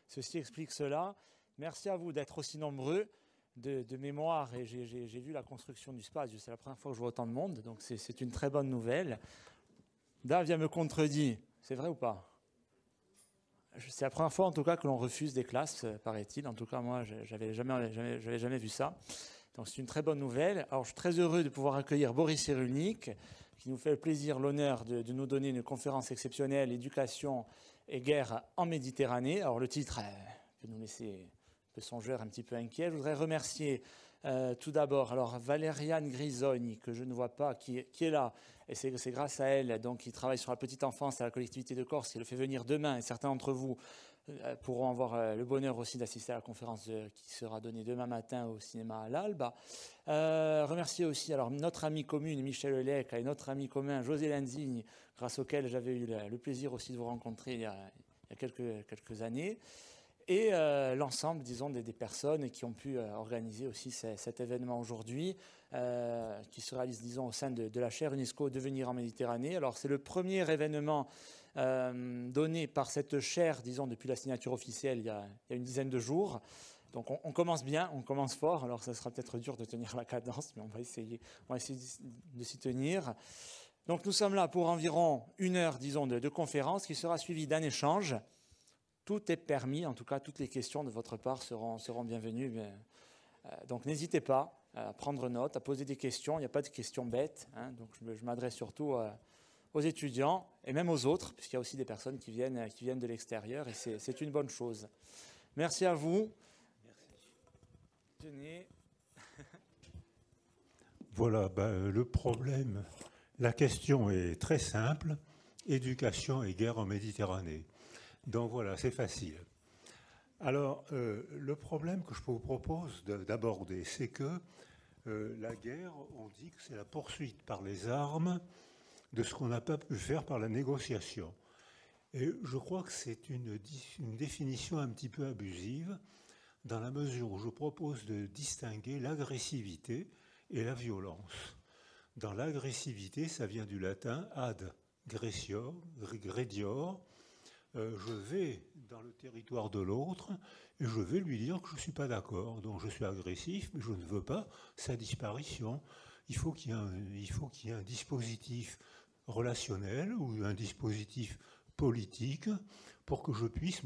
Ceci explique cela. Merci à vous d'être aussi nombreux de mémoire et j'ai vu la construction du spa. C'est la première fois que je vois autant de monde, donc c'est une très bonne nouvelle. Davia me contredit, c'est vrai ou pas? C'est la première fois en tout cas que l'on refuse des classes, paraît-il. En tout cas, moi, j'avais jamais vu ça. Donc c'est une très bonne nouvelle. Alors je suis très heureux de pouvoir accueillir Boris Cyrulnik, qui nous fait le plaisir, l'honneur de nous donner une conférence exceptionnelle, éducation et guerre en Méditerranée. Alors le titre peut nous laisser un peu songeur, un petit peu inquiet. Je voudrais remercier tout d'abord Valériane Grisogni, que je ne vois pas, qui est là. Et c'est grâce à elle, donc, qui travaille sur la petite enfance à la collectivité de Corse, qui le fait venir demain. Et certains d'entre vous pourront avoir le bonheur aussi d'assister à la conférence qui sera donnée demain matin au cinéma à l'Alba. Remercier aussi notre ami commune Michel Lelec et notre ami commun José Lanzigne, grâce auquel j'avais eu le plaisir aussi de vous rencontrer il y a quelques années. Et l'ensemble, disons, des personnes qui ont pu organiser aussi cet événement aujourd'hui, qui se réalise, disons, au sein de la chaire UNESCO Devenir en Méditerranée. Alors, c'est le premier événement donné par cette chaire, disons, depuis la signature officielle il y a une dizaine de jours. Donc, on commence bien, on commence fort. Alors, ça sera peut-être dur de tenir la cadence, mais on va essayer de s'y tenir. Donc, nous sommes là pour environ 1 heure, disons, de conférence qui sera suivie d'un échange. Tout est permis, en tout cas, toutes les questions de votre part seront bienvenues. Donc n'hésitez pas à prendre note, à poser des questions. Il n'y a pas de questions bêtes, hein, donc je m'adresse surtout aux étudiants et même aux autres, puisqu'il y a aussi des personnes qui viennent de l'extérieur, et c'est une bonne chose. Merci à vous. Merci. Tenez. Voilà, le problème, la question est très simple, éducation et guerre en Méditerranée. Donc voilà, c'est facile. Alors, le problème que je vous propose d'aborder, c'est que la guerre, on dit que c'est la poursuite par les armes de ce qu'on n'a pas pu faire par la négociation. Et je crois que c'est une définition un petit peu abusive, dans la mesure où je propose de distinguer l'agressivité et la violence. Dans l'agressivité, ça vient du latin ad gredior. Je vais dans le territoire de l'autre et je vais lui dire que je ne suis pas d'accord. Donc je suis agressif, mais je ne veux pas sa disparition. Il faut qu'il y ait un dispositif relationnel ou un dispositif politique pour que je puisse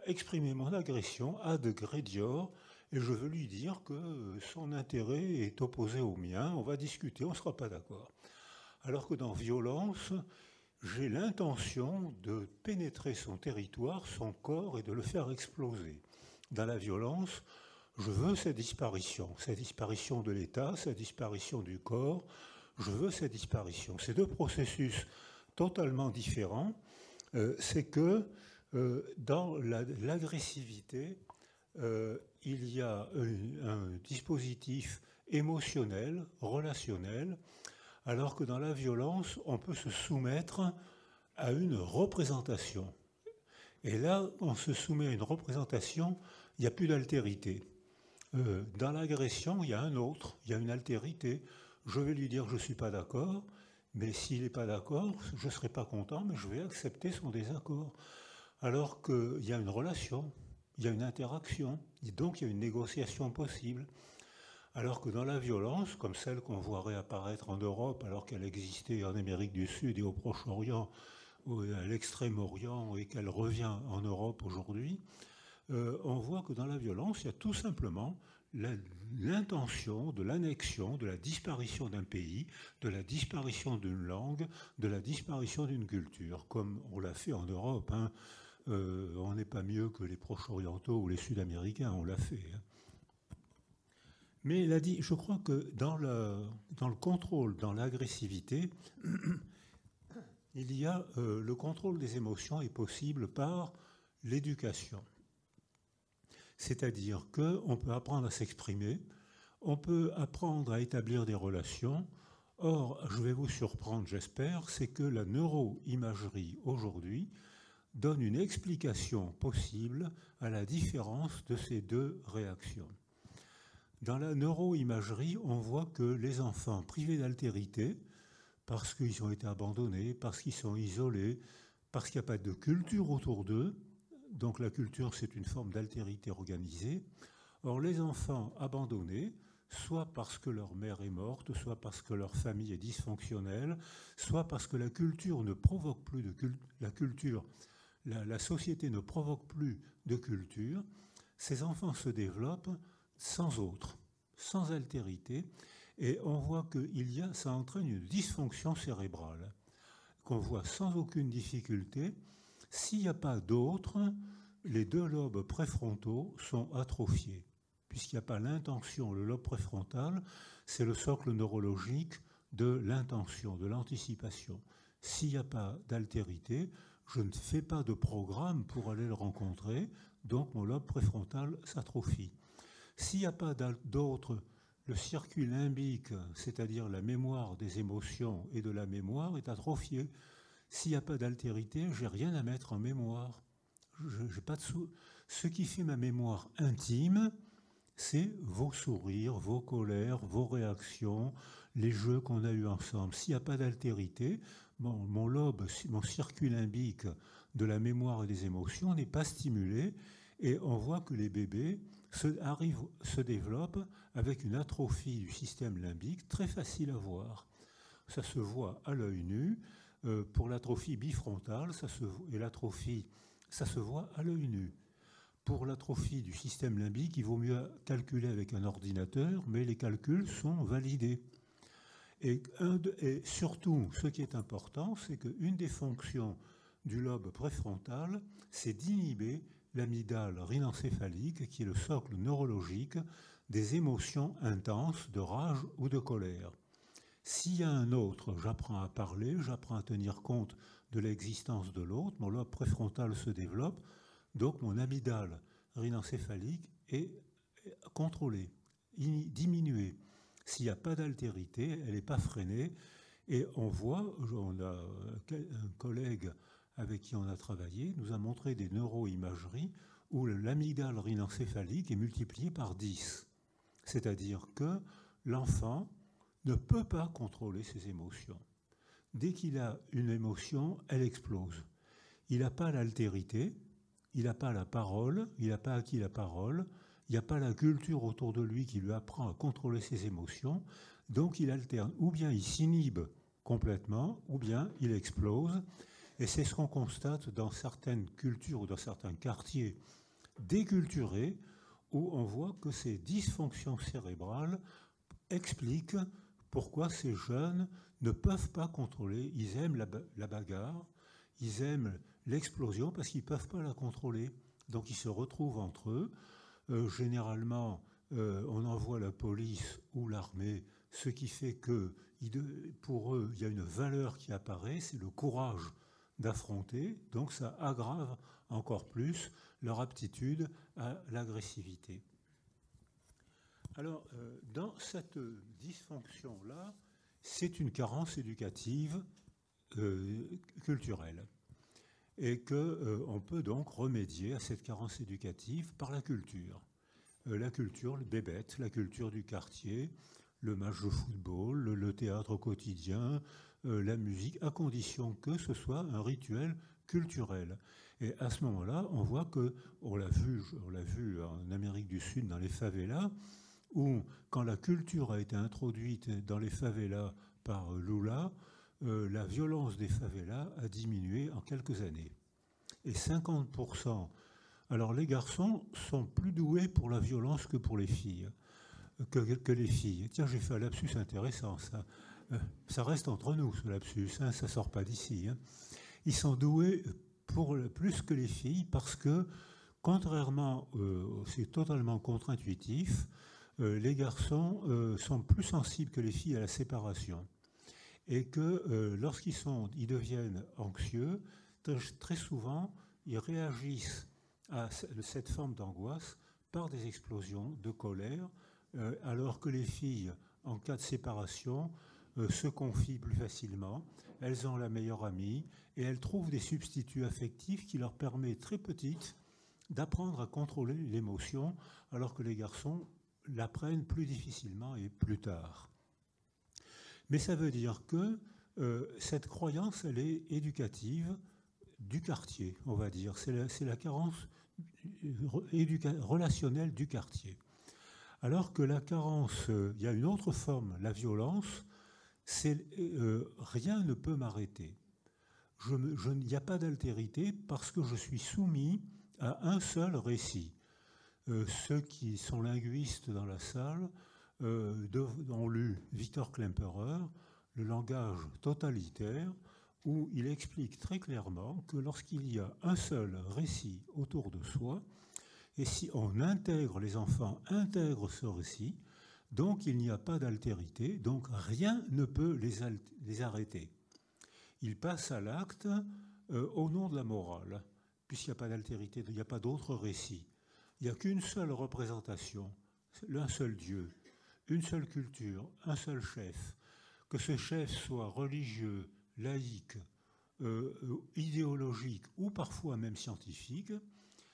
exprimer mon agression ad gredior, et je veux lui dire que son intérêt est opposé au mien, on va discuter, on ne sera pas d'accord. Alors que dans violence, j'ai l'intention de pénétrer son territoire, son corps, et de le faire exploser. Dans la violence, je veux sa disparition de l'État, sa disparition du corps, je veux sa disparition. Ces deux processus totalement différents, c'est que dans l'agressivité, il y a un dispositif émotionnel, relationnel, alors que dans la violence, on peut se soumettre à une représentation. Et là, on se soumet à une représentation, il n'y a plus d'altérité. Dans l'agression, il y a un autre, il y a une altérité. Je vais lui dire que je ne suis pas d'accord, mais s'il n'est pas d'accord, je ne serai pas content, mais je vais accepter son désaccord. Alors qu'il y a une relation, il y a une interaction, et donc il y a une négociation possible. Alors que dans la violence, comme celle qu'on voit réapparaître en Europe, alors qu'elle existait en Amérique du Sud et au Proche-Orient, ou à l'Extrême-Orient, et qu'elle revient en Europe aujourd'hui, on voit que dans la violence, il y a tout simplement l'intention de l'annexion, de la disparition d'un pays, de la disparition d'une langue, de la disparition d'une culture, comme on l'a fait en Europe. Hein. On n'est pas mieux que les Proche-Orientaux ou les Sud-Américains, on l'a fait. Hein. Mais il a dit, je crois que dans le contrôle, dans l'agressivité, il y a le contrôle des émotions est possible par l'éducation. C'est-à-dire qu'on peut apprendre à s'exprimer, on peut apprendre à établir des relations. Or, je vais vous surprendre, j'espère, c'est que la neuroimagerie aujourd'hui donne une explication possible à la différence de ces deux réactions. Dans la neuroimagerie, on voit que les enfants privés d'altérité, parce qu'ils ont été abandonnés, parce qu'ils sont isolés, parce qu'il n'y a pas de culture autour d'eux, donc la culture, c'est une forme d'altérité organisée. Or, les enfants abandonnés, soit parce que leur mère est morte, soit parce que leur famille est dysfonctionnelle, soit parce que la culture ne provoque plus de culture, la société ne provoque plus de culture, ces enfants se développent sans autre, sans altérité, et on voit que ça entraîne une dysfonction cérébrale, qu'on voit sans aucune difficulté. S'il n'y a pas d'autre, les deux lobes préfrontaux sont atrophiés, puisqu'il n'y a pas l'intention. Le lobe préfrontal, c'est le socle neurologique de l'intention, de l'anticipation. S'il n'y a pas d'altérité, je ne fais pas de programme pour aller le rencontrer, donc mon lobe préfrontal s'atrophie. S'il n'y a pas d'autre, le circuit limbique, c'est-à-dire la mémoire des émotions et de la mémoire, est atrophié. S'il n'y a pas d'altérité, je n'ai rien à mettre en mémoire. J'ai pas de Ce qui fait ma mémoire intime, c'est vos sourires, vos colères, vos réactions, les jeux qu'on a eus ensemble. S'il n'y a pas d'altérité, mon lobe, mon circuit limbique de la mémoire et des émotions n'est pas stimulé, et on voit que les bébés se développent avec une atrophie du système limbique très facile à voir. Ça se voit à l'œil nu. Pour l'atrophie bifrontale, et l'atrophie, ça se voit à l'œil nu. Pour l'atrophie du système limbique, il vaut mieux calculer avec un ordinateur, mais les calculs sont validés. Et surtout, ce qui est important, c'est qu'une des fonctions du lobe préfrontal, c'est d'inhiber l'amygdale rhinencéphalique, qui est le socle neurologique des émotions intenses de rage ou de colère. S'il y a un autre, j'apprends à parler, j'apprends à tenir compte de l'existence de l'autre, mon lobe préfrontal se développe, donc mon amygdale rhinencéphalique est contrôlée, diminuée. S'il n'y a pas d'altérité, elle n'est pas freinée. Et on a un collègue avec qui on a travaillé, nous a montré des neuroimageries où l'amygdale rhinencéphalique est multipliée par 10. C'est-à-dire que l'enfant ne peut pas contrôler ses émotions. Dès qu'il a une émotion, elle explose. Il n'a pas l'altérité, il n'a pas la parole, il n'a pas acquis la parole, il n'y a pas la culture autour de lui qui lui apprend à contrôler ses émotions, donc il alterne. Ou bien il s'inhibe complètement, ou bien il explose. Et c'est ce qu'on constate dans certaines cultures ou dans certains quartiers déculturés, où on voit que ces dysfonctions cérébrales expliquent pourquoi ces jeunes ne peuvent pas contrôler. Ils aiment la bagarre, ils aiment l'explosion parce qu'ils ne peuvent pas la contrôler. Donc ils se retrouvent entre eux. Généralement, on envoie la police ou l'armée, ce qui fait que pour eux, il y a une valeur qui apparaît, c'est le courage d'affronter. Donc ça aggrave encore plus leur aptitude à l'agressivité. Alors, dans cette dysfonction-là, c'est une carence éducative culturelle. Et qu'on peut donc remédier à cette carence éducative par la culture. La culture, le bébête, la culture du quartier, le match de football, le théâtre au quotidien, la musique, à condition que ce soit un rituel culturel. Et à ce moment-là, on voit que, on l'a vu en Amérique du Sud dans les favelas, où quand la culture a été introduite dans les favelas par Lula, la violence des favelas a diminué en quelques années. Et 50%. Alors les garçons sont plus doués pour la violence que pour les filles, que les filles. Tiens, j'ai fait un lapsus intéressant, ça. Ça reste entre nous, ce lapsus, hein, ça ne sort pas d'ici. Hein. Ils sont doués plus que les filles parce que, contrairement, c'est totalement contre-intuitif, les garçons sont plus sensibles que les filles à la séparation. Et que lorsqu'ils deviennent anxieux, très souvent, ils réagissent à cette forme d'angoisse par des explosions de colère, alors que les filles, en cas de séparation, se confient plus facilement, elles ont la meilleure amie, et elles trouvent des substituts affectifs qui leur permettent, très petites, d'apprendre à contrôler l'émotion, alors que les garçons l'apprennent plus difficilement et plus tard. Mais ça veut dire que cette croyance, elle est éducative, du quartier, on va dire. C'est la carence relationnelle du quartier. Alors que la carence, il y a une autre forme, la violence, c'est rien ne peut m'arrêter. Il n'y a pas d'altérité parce que je suis soumis à un seul récit. Ceux qui sont linguistes dans la salle ont lu Victor Klemperer, Le langage totalitaire, où il explique très clairement que lorsqu'il y a un seul récit autour de soi, et si on intègre, les enfants intègrent ce récit, donc il n'y a pas d'altérité, donc rien ne peut les arrêter. Ils passent à l'acte au nom de la morale, puisqu'il n'y a pas d'altérité, il n'y a pas d'autre récit. Il n'y a qu'une seule représentation, un seul Dieu, une seule culture, un seul chef. Que ce chef soit religieux, laïque, idéologique ou parfois même scientifique,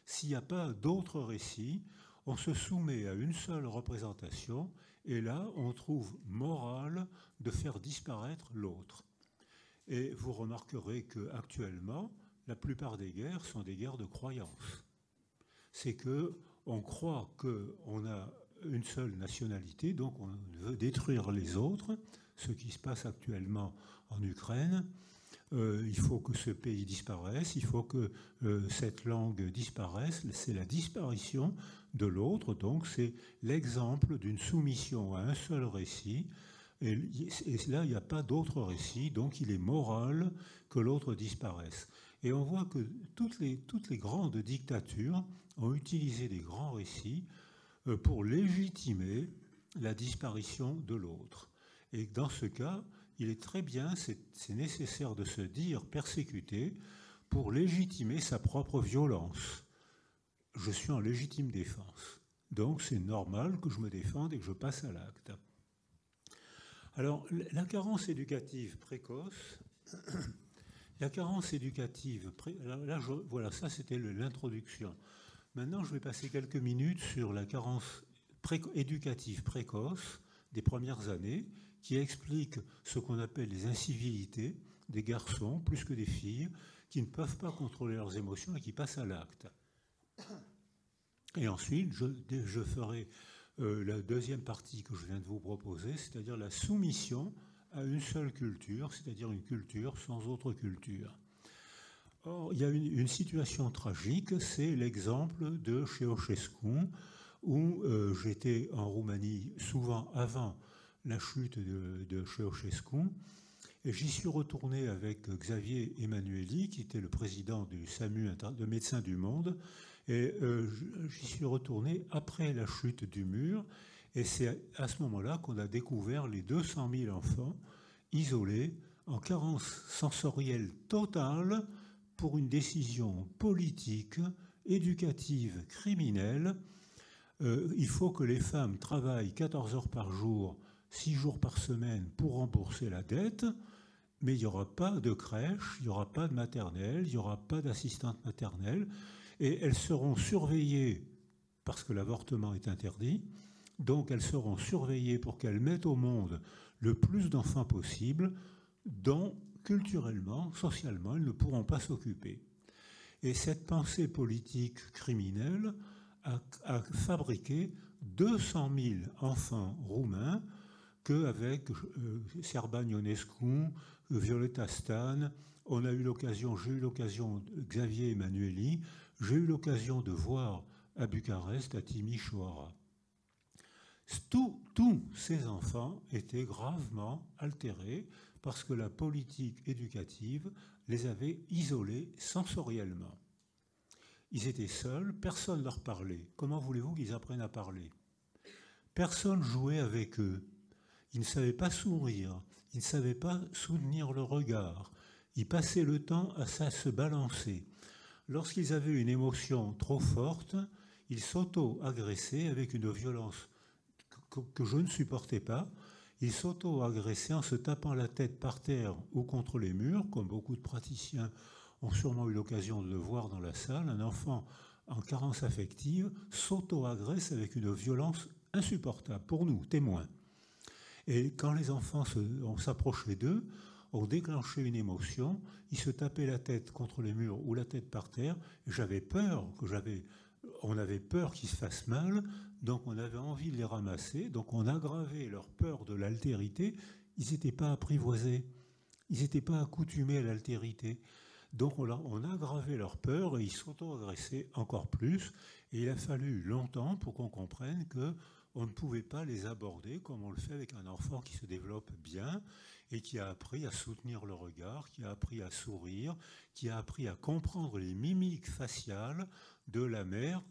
s'il n'y a pas d'autre récit, on se soumet à une seule représentation et là, on trouve moral de faire disparaître l'autre. Et vous remarquerez qu'actuellement, la plupart des guerres sont des guerres de croyance. C'est qu'on croit qu'on a une seule nationalité, donc on veut détruire les autres, ce qui se passe actuellement en Ukraine. Il faut que ce pays disparaisse, il faut que cette langue disparaisse, c'est la disparition de l'autre, donc c'est l'exemple d'une soumission à un seul récit, et là il n'y a pas d'autre récit, donc il est moral que l'autre disparaisse. Et on voit que toutes les grandes dictatures ont utilisé des grands récits pour légitimer la disparition de l'autre. Et dans ce cas, il est très bien, c'est nécessaire de se dire persécuté pour légitimer sa propre violence. Je suis en légitime défense. Donc c'est normal que je me défende et que je passe à l'acte. Alors, la carence éducative précoce, voilà, ça c'était l'introduction. Maintenant, je vais passer quelques minutes sur la carence éducative précoce des premières années, qui explique ce qu'on appelle les incivilités des garçons plus que des filles, qui ne peuvent pas contrôler leurs émotions et qui passent à l'acte. Et ensuite, je ferai la deuxième partie que je viens de vous proposer, c'est-à-dire la soumission à une seule culture, c'est-à-dire une culture sans autre culture. Or, il y a une situation tragique, c'est l'exemple de Ceausescu, où j'étais en Roumanie souvent avant la chute de Ceausescu, et j'y suis retourné avec Xavier Emanueli, qui était le président du SAMU, de Médecins du Monde, et j'y suis retourné après la chute du mur, et c'est à ce moment-là qu'on a découvert les 200 000 enfants isolés en carence sensorielle totale pour une décision politique, éducative, criminelle. Il faut que les femmes travaillent 14 heures par jour, 6 jours par semaine pour rembourser la dette, mais il n'y aura pas de crèche, il n'y aura pas de maternelle, il n'y aura pas d'assistante maternelle, et elles seront surveillées parce que l'avortement est interdit, donc elles seront surveillées pour qu'elles mettent au monde le plus d'enfants possible dont culturellement, socialement, elles ne pourront pas s'occuper. Et cette pensée politique criminelle a fabriqué 200 000 enfants roumains qu'avec Serban Ionescu, Violeta Stan, j'ai eu l'occasion, Xavier Emanueli, j'ai eu l'occasion de voir à Bucarest, à Timișoara. Tous ces enfants étaient gravement altérés parce que la politique éducative les avait isolés sensoriellement. Ils étaient seuls, personne ne leur parlait. Comment voulez-vous qu'ils apprennent à parler? Personne jouait avec eux. Ils ne savaient pas sourire, ils ne savaient pas soutenir le regard. Ils passaient le temps à se balancer. Lorsqu'ils avaient une émotion trop forte, ils s'auto-agressaient avec une violence que je ne supportais pas. Ils s'auto-agressaient en se tapant la tête par terre ou contre les murs, comme beaucoup de praticiens ont sûrement eu l'occasion de le voir dans la salle. Un enfant en carence affective s'auto-agresse avec une violence insupportable pour nous, témoins. Et quand les enfants on s'approchait d'eux, on déclenchait une émotion, ils se tapaient la tête contre les murs ou la tête par terre, et on avait peur qu'ils se fassent mal, donc on avait envie de les ramasser, donc on aggravait leur peur de l'altérité. Ils n'étaient pas apprivoisés, ils n'étaient pas accoutumés à l'altérité. Donc on aggravait leur peur et ils s'auto-agressaient encore plus. Et il a fallu longtemps pour qu'on comprenne qu'on ne pouvait pas les aborder comme on le fait avec un enfant qui se développe bien et qui a appris à soutenir le regard, qui a appris à sourire, qui a appris à comprendre les mimiques faciales de la mère,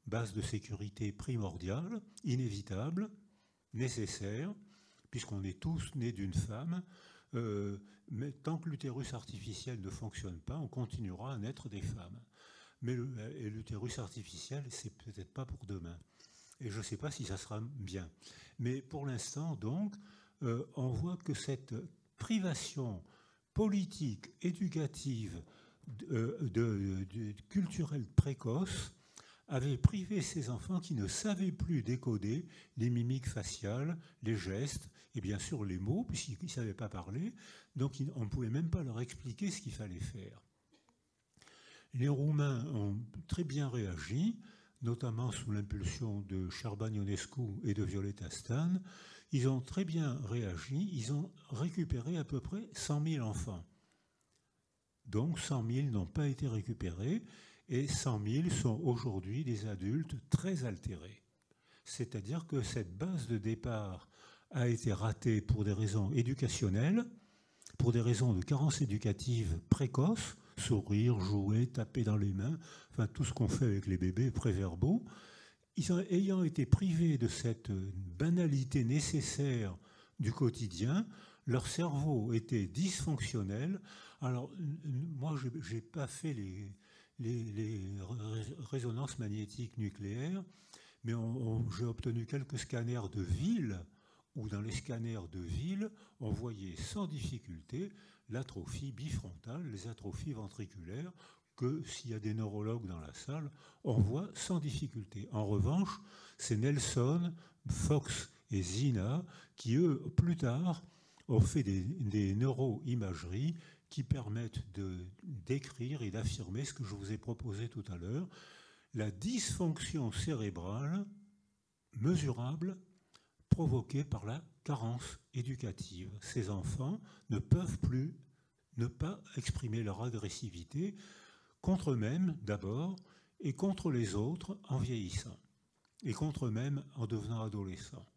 base de sécurité primordiale, inévitable, nécessaire, puisqu'on est tous nés d'une femme. Mais tant que l'utérus artificiel ne fonctionne pas, on continuera à naître des femmes. Mais l'utérus artificiel, c'est peut-être pas pour demain. Et je ne sais pas si ça sera bien. Mais pour l'instant, donc, on voit que cette privation politique, éducative, culturelle précoce avait privé ces enfants qui ne savaient plus décoder les mimiques faciales, les gestes et bien sûr les mots, puisqu'ils ne savaient pas parler, donc on ne pouvait même pas leur expliquer ce qu'il fallait faire. Les Roumains ont très bien réagi, notamment sous l'impulsion de Șerban Ionescu et de Violeta Stan. Ils ont très bien réagi, ils ont récupéré à peu près 100 000 enfants. Donc 100 000 n'ont pas été récupérés, et 100 000 sont aujourd'hui des adultes très altérés. C'est-à-dire que cette base de départ a été ratée pour des raisons éducationnelles, pour des raisons de carence éducative précoce, sourire, jouer, taper dans les mains, enfin tout ce qu'on fait avec les bébés préverbaux. Ayant été privés de cette banalité nécessaire du quotidien, leur cerveau était dysfonctionnel. Alors, moi, je n'ai pas fait les résonances magnétiques nucléaires, mais j'ai obtenu quelques scanners de ville, où dans les scanners de ville, on voyait sans difficulté l'atrophie bifrontale, les atrophies ventriculaires, que s'il y a des neurologues dans la salle, on voit sans difficulté. En revanche, c'est Nelson, Fox et Zina qui, eux, plus tard, ont fait des neuroimageries qui permettent de décrire et d'affirmer ce que je vous ai proposé tout à l'heure, la dysfonction cérébrale mesurable provoquée par la carence éducative. Ces enfants ne peuvent plus ne pas exprimer leur agressivité contre eux-mêmes d'abord et contre les autres en vieillissant et contre eux-mêmes en devenant adolescents.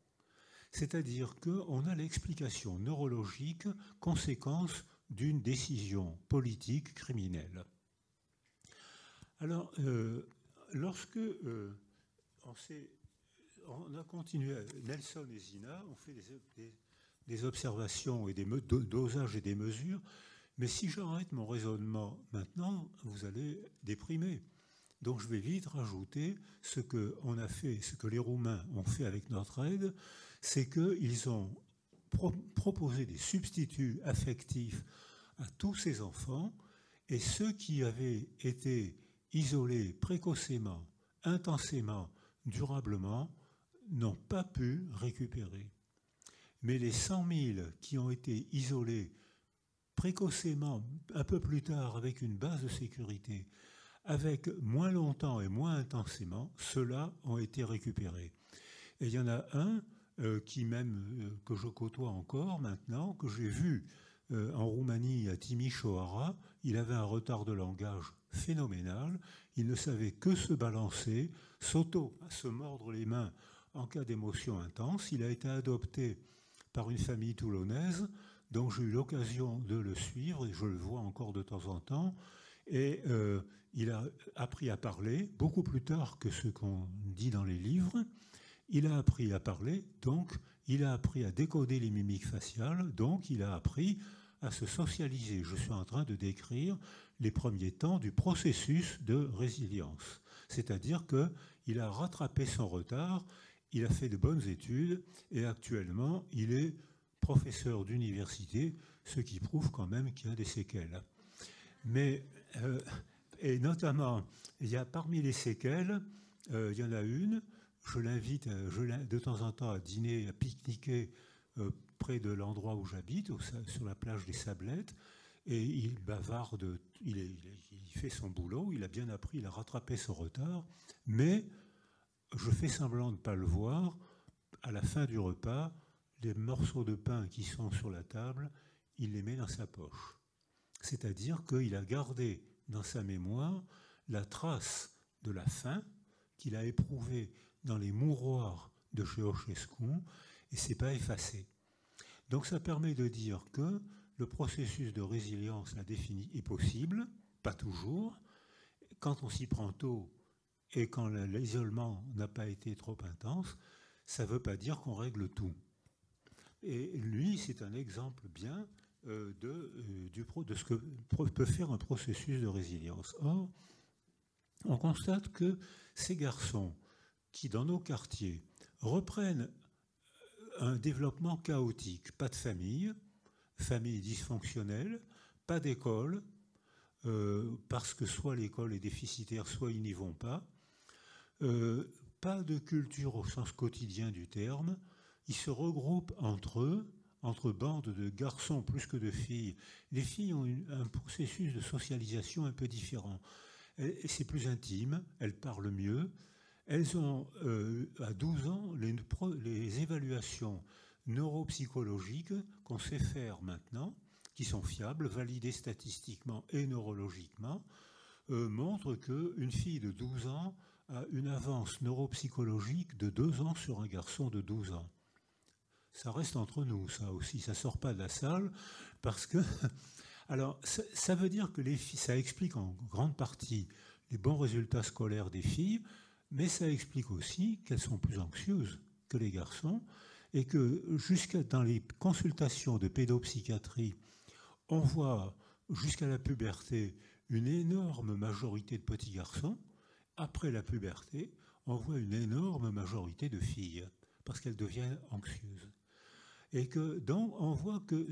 C'est-à-dire qu'on a l'explication neurologique conséquence d'une décision politique criminelle. Alors, lorsque on a continué, Nelson et Zina ont fait des observations et des dosages et des mesures, mais si j'arrête mon raisonnement maintenant, vous allez déprimer. Donc je vais vite rajouter ce qu'on a fait, ce que les Roumains ont fait avec notre aide, c'est qu'ils ont proposé des substituts affectifs à tous ces enfants, et ceux qui avaient été isolés précocement, intensément, durablement, n'ont pas pu récupérer. Mais les 100 000 qui ont été isolés précocement, un peu plus tard, avec une base de sécurité, avec moins longtemps et moins intensément, ceux-là ont été récupérés. Et il y en a un que je côtoie encore maintenant, que j'ai vu en Roumanie à Timișoara. Il avait un retard de langage phénoménal, il ne savait que se balancer, se mordre les mains en cas d'émotion intense. Il a été adopté par une famille toulonnaise, donc j'ai eu l'occasion de le suivre, et je le vois encore de temps en temps, et il a appris à parler, beaucoup plus tard que ce qu'on dit dans les livres. Il a appris à parler, donc il a appris à décoder les mimiques faciales, donc il a appris à se socialiser. Je suis en train de décrire les premiers temps du processus de résilience. C'est-à-dire qu'il a rattrapé son retard, il a fait de bonnes études, et actuellement, il est professeur d'université, ce qui prouve quand même qu'il y a des séquelles. Mais, et notamment, il y a parmi les séquelles, il y en a une, je l'invite de temps en temps à dîner, à pique-niquer près de l'endroit où j'habite, sur la plage des Sablettes, et il bavarde, il fait son boulot, il a bien appris, il a rattrapé son retard, mais je fais semblant de ne pas le voir. À la fin du repas, les morceaux de pain qui sont sur la table, il les met dans sa poche. C'est-à-dire qu'il a gardé dans sa mémoire la trace de la faim qu'il a éprouvée dans les mouroirs de Ceausescu, et ce n'est pas effacé. Donc ça permet de dire que le processus de résilience est possible, pas toujours. Quand on s'y prend tôt et quand l'isolement n'a pas été trop intense, ça ne veut pas dire qu'on règle tout. Et lui, c'est un exemple bien de ce que peut faire un processus de résilience. Or, on constate que ces garçons qui, dans nos quartiers, reprennent un développement chaotique, pas de famille dysfonctionnelle, pas d'école, parce que soit l'école est déficitaire, soit ils n'y vont pas, pas de culture au sens quotidien du terme, ils se regroupent entre eux, entre bandes de garçons plus que de filles. Les filles ont un processus de socialisation un peu différent. C'est plus intime, elles parlent mieux. Elles ont, à 12 ans, les évaluations neuropsychologiques qu'on sait faire maintenant, qui sont fiables, validées statistiquement et neurologiquement, montrent qu'une fille de 12 ans a une avance neuropsychologique de 2 ans sur un garçon de 12 ans. Ça reste entre nous, ça aussi, ça ne sort pas de la salle, parce que... Alors, ça veut dire que les filles, ça explique en grande partie les bons résultats scolaires des filles, mais ça explique aussi qu'elles sont plus anxieuses que les garçons, et que jusqu'à dans les consultations de pédopsychiatrie, on voit jusqu'à la puberté une énorme majorité de petits garçons. Après la puberté, on voit une énorme majorité de filles, parce qu'elles deviennent anxieuses. Et que donc on voit que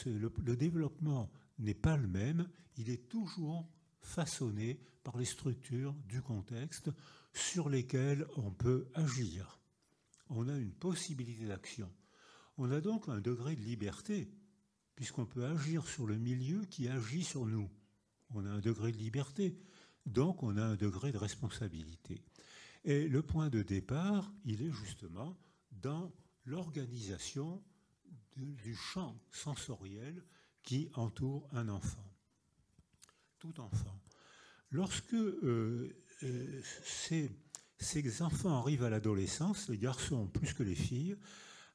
le développement n'est pas le même, il est toujours façonné par les structures du contexte sur lesquelles on peut agir. On a une possibilité d'action. On a donc un degré de liberté, puisqu'on peut agir sur le milieu qui agit sur nous. On a un degré de liberté, donc on a un degré de responsabilité. Et le point de départ, il est justement dans l'organisation du champ sensoriel qui entoure un enfant. Tout enfant. Lorsque ces enfants arrivent à l'adolescence, les garçons plus que les filles,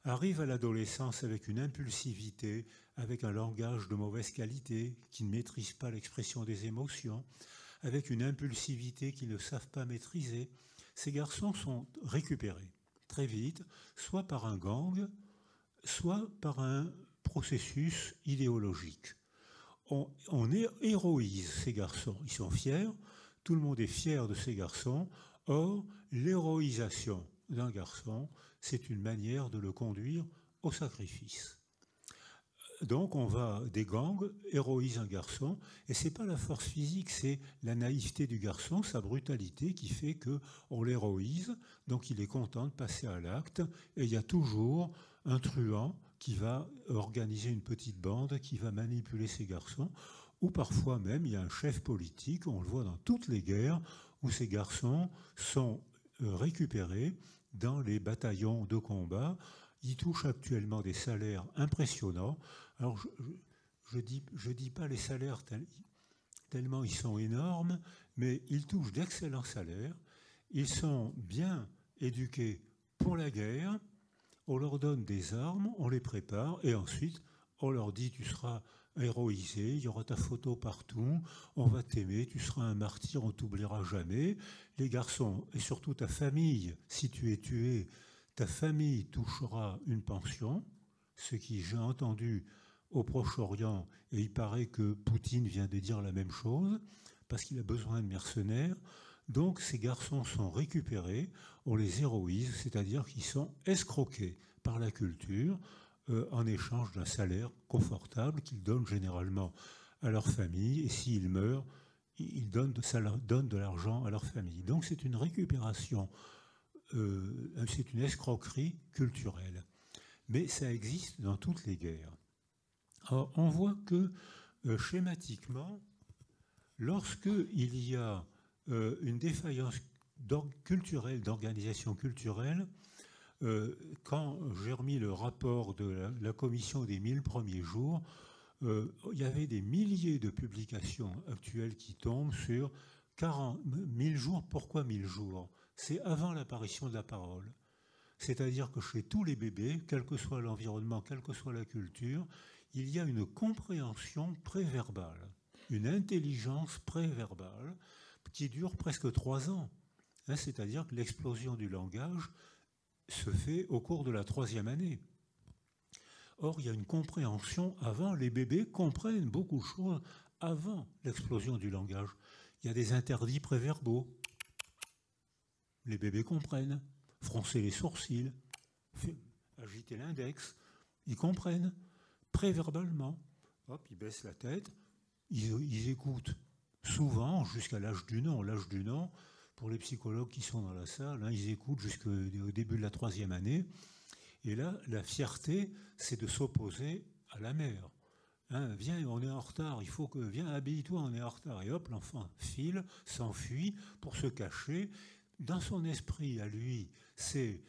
arrivent à l'adolescence avec une impulsivité, avec un langage de mauvaise qualité, qui ne maîtrise pas l'expression des émotions, avec une impulsivité qu'ils ne savent pas maîtriser. Ces garçons sont récupérés très vite, soit par un gang, soit par un processus idéologique. On héroïse ces garçons, ils sont fiers, tout le monde est fier de ces garçons. Or, l'héroïsation d'un garçon, c'est une manière de le conduire au sacrifice. Donc des gangs héroïsent un garçon, et c'est pas la force physique, c'est la naïveté du garçon, sa brutalité qui fait qu'on l'héroïse, donc il est content de passer à l'acte, et il y a toujours un truand qui va organiser une petite bande, qui va manipuler ces garçons, ou parfois même il y a un chef politique, on le voit dans toutes les guerres, où ces garçons sont récupérés dans les bataillons de combat. Ils touchent actuellement des salaires impressionnants. Alors je dis pas les salaires tellement ils sont énormes, mais ils touchent d'excellents salaires. Ils sont bien éduqués pour la guerre. On leur donne des armes, on les prépare, et ensuite on leur dit tu seras héroïsé, il y aura ta photo partout, on va t'aimer, tu seras un martyr, on t'oubliera jamais. Les garçons, et surtout ta famille, si tu es tué, ta famille touchera une pension, ce qui j'ai entendu au Proche-Orient, et il paraît que Poutine vient de dire la même chose, parce qu'il a besoin de mercenaires. Donc ces garçons sont récupérés, on les héroïse, c'est-à-dire qu'ils sont escroqués par la culture en échange d'un salaire confortable qu'ils donnent généralement à leur famille, et s'ils meurent, ça leur donne de l'argent à leur famille. Donc c'est une récupération, c'est une escroquerie culturelle. Mais ça existe dans toutes les guerres. Alors, on voit que schématiquement, lorsqu'il y a une défaillance culturelle, d'organisation culturelle, quand j'ai remis le rapport de la commission des 1000 premiers jours, il y avait des milliers de publications actuelles qui tombent sur 1000 jours. Pourquoi 1000 jours? C'est avant l'apparition de la parole. C'est-à-dire que chez tous les bébés, quel que soit l'environnement, quelle que soit la culture, il y a une compréhension préverbale, une intelligence préverbale qui dure presque 3 ans. Hein, c'est-à-dire que l'explosion du langage se fait au cours de la 3e année. Or, il y a une compréhension avant. Les bébés comprennent beaucoup de choses avant l'explosion du langage. Il y a des interdits préverbaux. Les bébés comprennent. Froncer les sourcils, agiter l'index, ils comprennent préverbalement. Hop, ils baissent la tête, ils écoutent souvent jusqu'à l'âge du non. L'âge du non, pour les psychologues qui sont dans la salle, hein, ils écoutent jusqu'au début de la 3e année. Et là, la fierté, c'est de s'opposer à la mère. Hein, viens, on est en retard, il faut que, viens, habille-toi, on est en retard. Et hop, l'enfant file, s'enfuit pour se cacher. Dans son esprit, à lui, c'est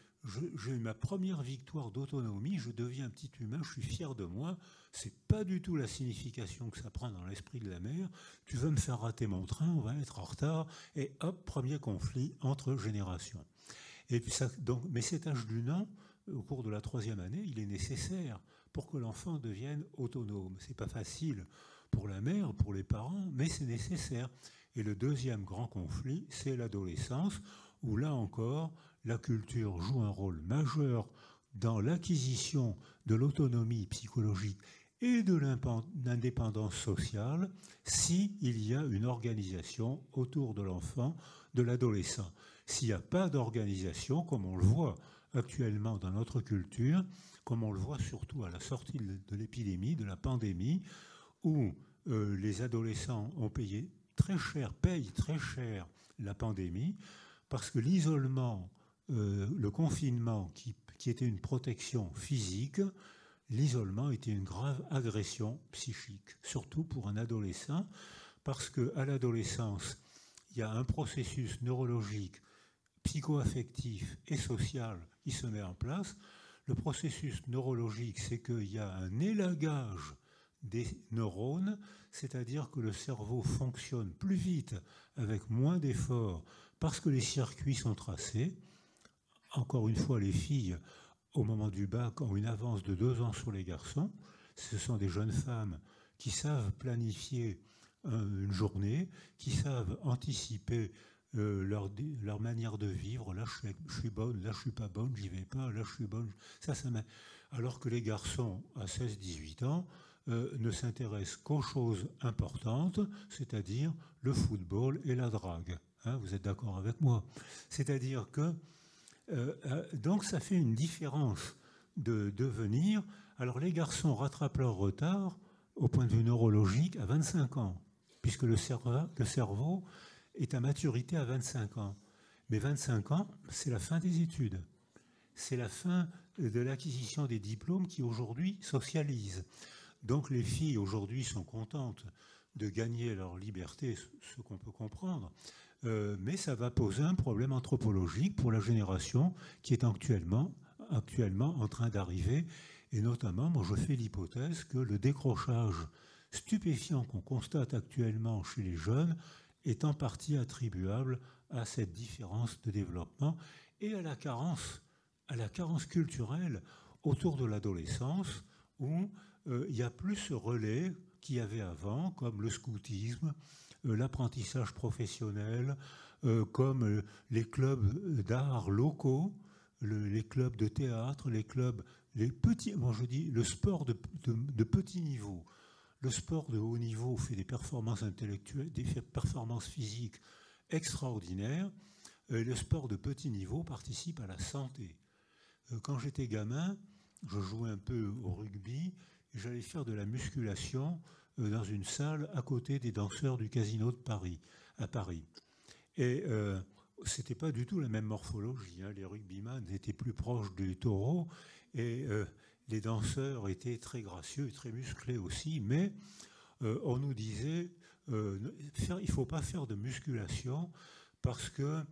j'ai eu ma première victoire d'autonomie, je deviens un petit humain, je suis fier de moi. C'est pas du tout la signification que ça prend dans l'esprit de la mère. Tu veux me faire rater mon train, on va être en retard. Et hop, premier conflit entre générations. Et puis ça, donc, mais cet âge du non, au cours de la 3e année, il est nécessaire pour que l'enfant devienne autonome. C'est pas facile pour la mère, pour les parents, mais c'est nécessaire. Et le deuxième grand conflit, c'est l'adolescence, où là encore, la culture joue un rôle majeur dans l'acquisition de l'autonomie psychologique et de l'indépendance sociale s'il y a une organisation autour de l'enfant, de l'adolescent. S'il n'y a pas d'organisation, comme on le voit actuellement dans notre culture, comme on le voit surtout à la sortie de l'épidémie, de la pandémie, où les adolescents ont payé très cher, payent très cher la pandémie, parce que l'isolement, le confinement qui était une protection physique, l'isolement était une grave agression psychique, surtout pour un adolescent, parce qu'à l'adolescence, il y a un processus neurologique, psycho-affectif et social qui se met en place. Le processus neurologique, c'est qu'il y a un élagage des neurones, c'est-à-dire que le cerveau fonctionne plus vite avec moins d'efforts parce que les circuits sont tracés. Encore une fois, les filles, au moment du bac, ont une avance de 2 ans sur les garçons. Ce sont des jeunes femmes qui savent planifier une journée, qui savent anticiper leur manière de vivre. Là, je suis bonne, là, je suis pas bonne, j'y vais pas, là, je suis bonne. Ça alors que les garçons, à 16-18 ans, ne s'intéressent qu'aux choses importantes, c'est-à-dire le football et la drague. Hein, vous êtes d'accord avec moi? C'est-à-dire que donc ça fait une différence de devenir. Alors les garçons rattrapent leur retard au point de vue neurologique à 25 ans, puisque le cerveau est à maturité à 25 ans. Mais 25 ans, c'est la fin des études. C'est la fin de l'acquisition des diplômes qui aujourd'hui socialisent. Donc les filles aujourd'hui sont contentes de gagner leur liberté, ce qu'on peut comprendre, mais ça va poser un problème anthropologique pour la génération qui est actuellement en train d'arriver. Et notamment, moi je fais l'hypothèse que le décrochage stupéfiant qu'on constate actuellement chez les jeunes est en partie attribuable à cette différence de développement et à la carence culturelle autour de l'adolescence où il y a plus ce relais qu'il y avait avant, comme le scoutisme, l'apprentissage professionnel, comme les clubs d'art locaux, les clubs de théâtre, les petits, moi je dis le sport de petit niveau. Le sport de haut niveau fait des performances intellectuelles, des performances physiques extraordinaires. Et le sport de petit niveau participe à la santé. Quand j'étais gamin, je jouais un peu au rugby et j'allais faire de la musculation dans une salle à côté des danseurs du Casino de Paris, à Paris. Et C'était pas du tout la même morphologie, hein. Les rugbyman étaient plus proches du taureau et les danseurs étaient très gracieux et très musclés aussi, mais on nous disait il ne faut pas faire de musculation parce que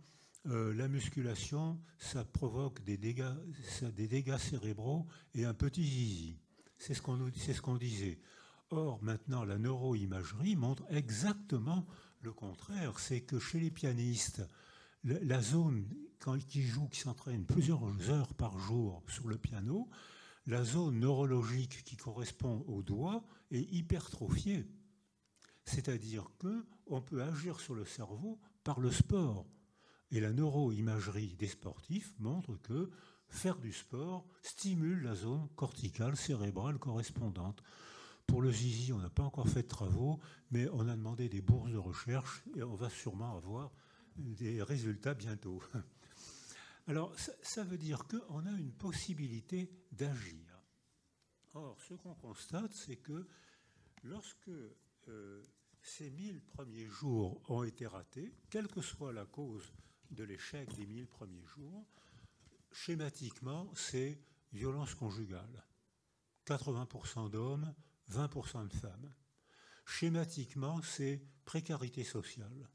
la musculation, ça provoque des dégâts cérébraux et un petit zizi. C'est ce qu'on disait. Or, maintenant, la neuroimagerie montre exactement le contraire. C'est que chez les pianistes, la zone, quand ils jouent, qui s'entraînent plusieurs heures par jour sur le piano, la zone neurologique qui correspond au doigt est hypertrophiée. C'est-à-dire qu'on peut agir sur le cerveau par le sport. Et la neuroimagerie des sportifs montre que faire du sport stimule la zone corticale cérébrale correspondante. Pour le zizi, on n'a pas encore fait de travaux, mais on a demandé des bourses de recherche et on va sûrement avoir des résultats bientôt. Alors, ça veut dire qu'on a une possibilité d'agir. Or, ce qu'on constate, c'est que lorsque ces 1000 premiers jours ont été ratés, quelle que soit la cause de l'échec des 1000 premiers jours, schématiquement, c'est violence conjugale. 80% d'hommes, 20% de femmes. Schématiquement, c'est précarité sociale.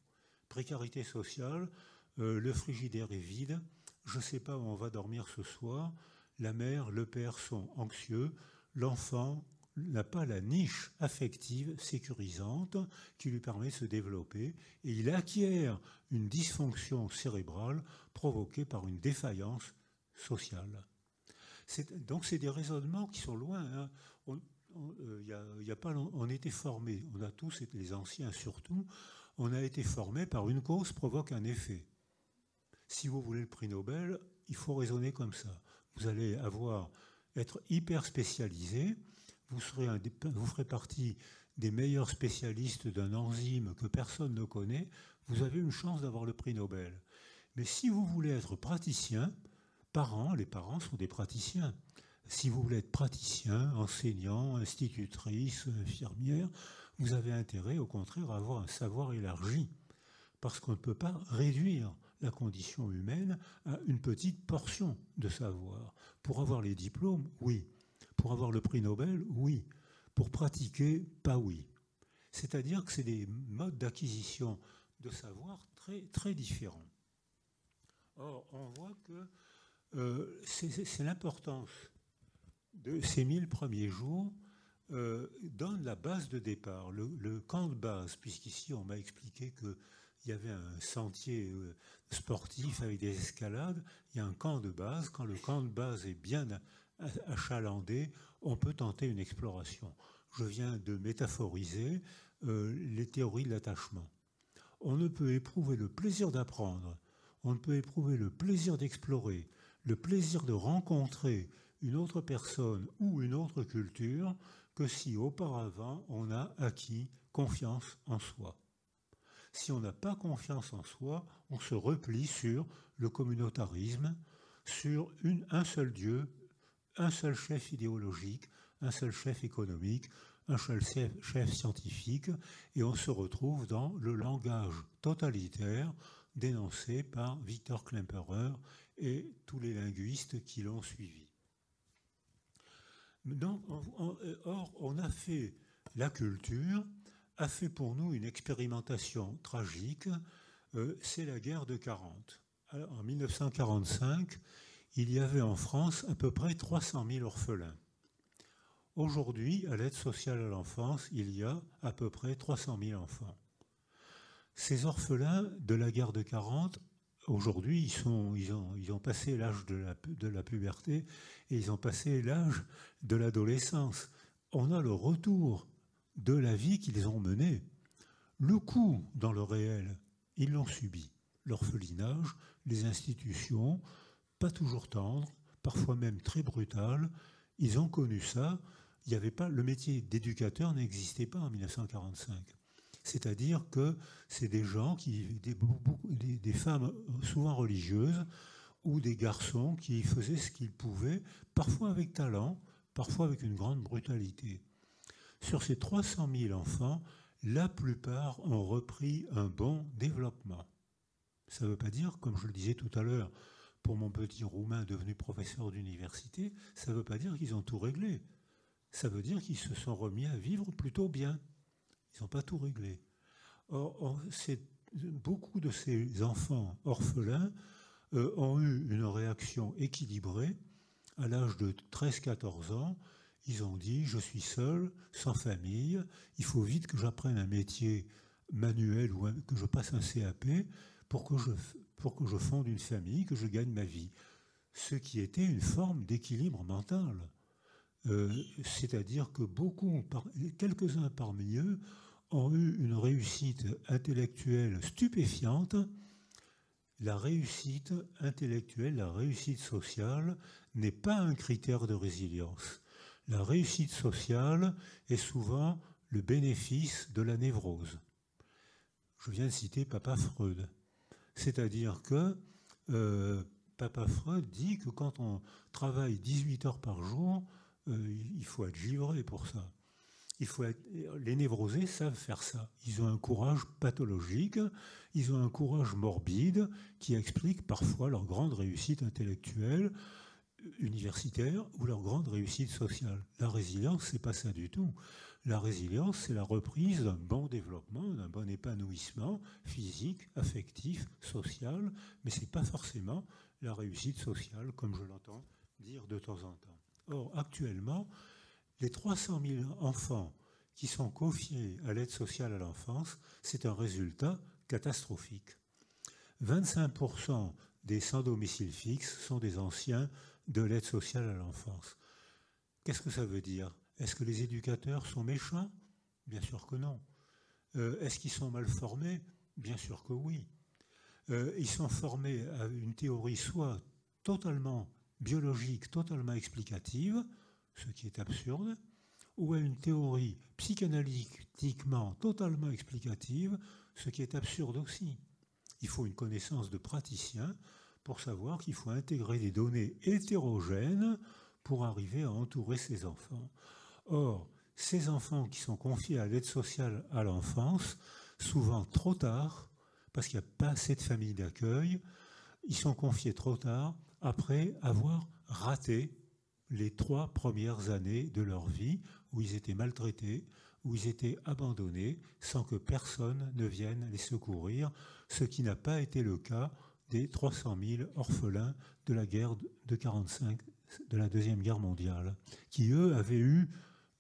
Précarité sociale, le frigidaire est vide, je ne sais pas où on va dormir ce soir, la mère, le père sont anxieux, l'enfant n'a pas la niche affective sécurisante qui lui permet de se développer et il acquiert une dysfonction cérébrale provoquée par une défaillance sociale. Donc c'est des raisonnements qui sont loin. Hein. On était formés, on a tous, les anciens surtout, on a été formés par une cause provoque un effet. Si vous voulez le prix Nobel, il faut raisonner comme ça. Vous allez être hyper spécialisé, vous ferez partie des meilleurs spécialistes d'un enzyme que personne ne connaît, vous avez une chance d'avoir le prix Nobel. Mais si vous voulez être praticien, les parents sont des praticiens. Si vous voulez être praticien, enseignant, institutrice, infirmière, vous avez intérêt au contraire à avoir un savoir élargi. Parce qu'on ne peut pas réduire la condition humaine à une petite portion de savoir. Pour avoir les diplômes, oui. Pour avoir le prix Nobel, oui. Pour pratiquer, pas oui. C'est-à-dire que c'est des modes d'acquisition de savoir très, très différents. Or, on voit que c'est l'importance de ces 1000 premiers jours donne la base de départ, le camp de base, puisqu'ici on m'a expliqué qu'il y avait un sentier sportif avec des escalades, il y a un camp de base. Quand le camp de base est bien achalandé, on peut tenter une exploration. Je viens de métaphoriser les théories de l'attachement. On ne peut éprouver le plaisir d'apprendre, on ne peut éprouver le plaisir d'explorer, le plaisir de rencontrer une autre personne ou une autre culture que si auparavant on a acquis confiance en soi. Si on n'a pas confiance en soi, on se replie sur le communautarisme, sur un seul Dieu, un seul chef idéologique, un seul chef économique, un seul chef scientifique, et on se retrouve dans le langage totalitaire dénoncé par Victor Klemperer et tous les linguistes qui l'ont suivi. Donc, or, on a fait, la culture a fait pour nous une expérimentation tragique, c'est la guerre de 40. Alors, en 1945, il y avait en France à peu près 300 000 orphelins. Aujourd'hui, à l'aide sociale à l'enfance, il y a à peu près 300 000 enfants. Ces orphelins de la guerre de 40, aujourd'hui, ils ont passé l'âge de la puberté et ils ont passé l'âge de l'adolescence. On a le retour de la vie qu'ils ont menée. Le coup dans le réel, ils l'ont subi. L'orphelinage, les institutions, pas toujours tendres, parfois même très brutales, ils ont connu ça. Il y avait pas, le métier d'éducateur n'existait pas en 1945. C'est-à-dire que c'est des gens, des femmes souvent religieuses, ou des garçons qui faisaient ce qu'ils pouvaient, parfois avec talent, parfois avec une grande brutalité. Sur ces 300 000 enfants, la plupart ont repris un bon développement. Ça ne veut pas dire, comme je le disais tout à l'heure, pour mon petit Roumain devenu professeur d'université, ça ne veut pas dire qu'ils ont tout réglé. Ça veut dire qu'ils se sont remis à vivre plutôt bien. Ils n'ont pas tout réglé. Or, beaucoup de ces enfants orphelins ont eu une réaction équilibrée. À l'âge de 13-14 ans, ils ont dit « je suis seul, sans famille, il faut vite que j'apprenne un métier manuel ou que je passe un CAP pour que je fonde une famille, que je gagne ma vie ». Ce qui était une forme d'équilibre mental. C'est-à-dire que quelques-uns parmi eux, ont eu une réussite intellectuelle stupéfiante. La réussite intellectuelle, la réussite sociale n'est pas un critère de résilience. La réussite sociale est souvent le bénéfice de la névrose. Je viens de citer Papa Freud. C'est-à-dire que Papa Freud dit que quand on travaille 18 heures par jour, il faut être givré pour ça. Les névrosés savent faire ça. Ils ont un courage pathologique, ils ont un courage morbide qui explique parfois leur grande réussite intellectuelle, universitaire ou leur grande réussite sociale. La résilience, c'est pas ça du tout. La résilience, c'est la reprise d'un bon développement, d'un bon épanouissement physique, affectif, social, mais c'est pas forcément la réussite sociale, comme je l'entends dire de temps en temps. Or, actuellement, les 300 000 enfants qui sont confiés à l'aide sociale à l'enfance, c'est un résultat catastrophique. 25% des sans domicile fixe sont des anciens de l'aide sociale à l'enfance. Qu'est-ce que ça veut dire? Est-ce que les éducateurs sont méchants? Bien sûr que non. Est-ce qu'ils sont mal formés? Bien sûr que oui. Ils sont formés à une théorie soit totalement biologique, totalement explicative, ce qui est absurde, ou à une théorie psychanalytiquement totalement explicative, ce qui est absurde aussi. Il faut une connaissance de praticien pour savoir qu'il faut intégrer des données hétérogènes pour arriver à entourer ces enfants. Or, ces enfants qui sont confiés à l'aide sociale à l'enfance, souvent trop tard, parce qu'il n'y a pas assez de familles d'accueil, ils sont confiés trop tard après avoir raté les 3 premières années de leur vie où ils étaient maltraités, où ils étaient abandonnés sans que personne ne vienne les secourir, ce qui n'a pas été le cas des 300 000 orphelins de la guerre de 1945, de la Deuxième Guerre mondiale, qui eux avaient eu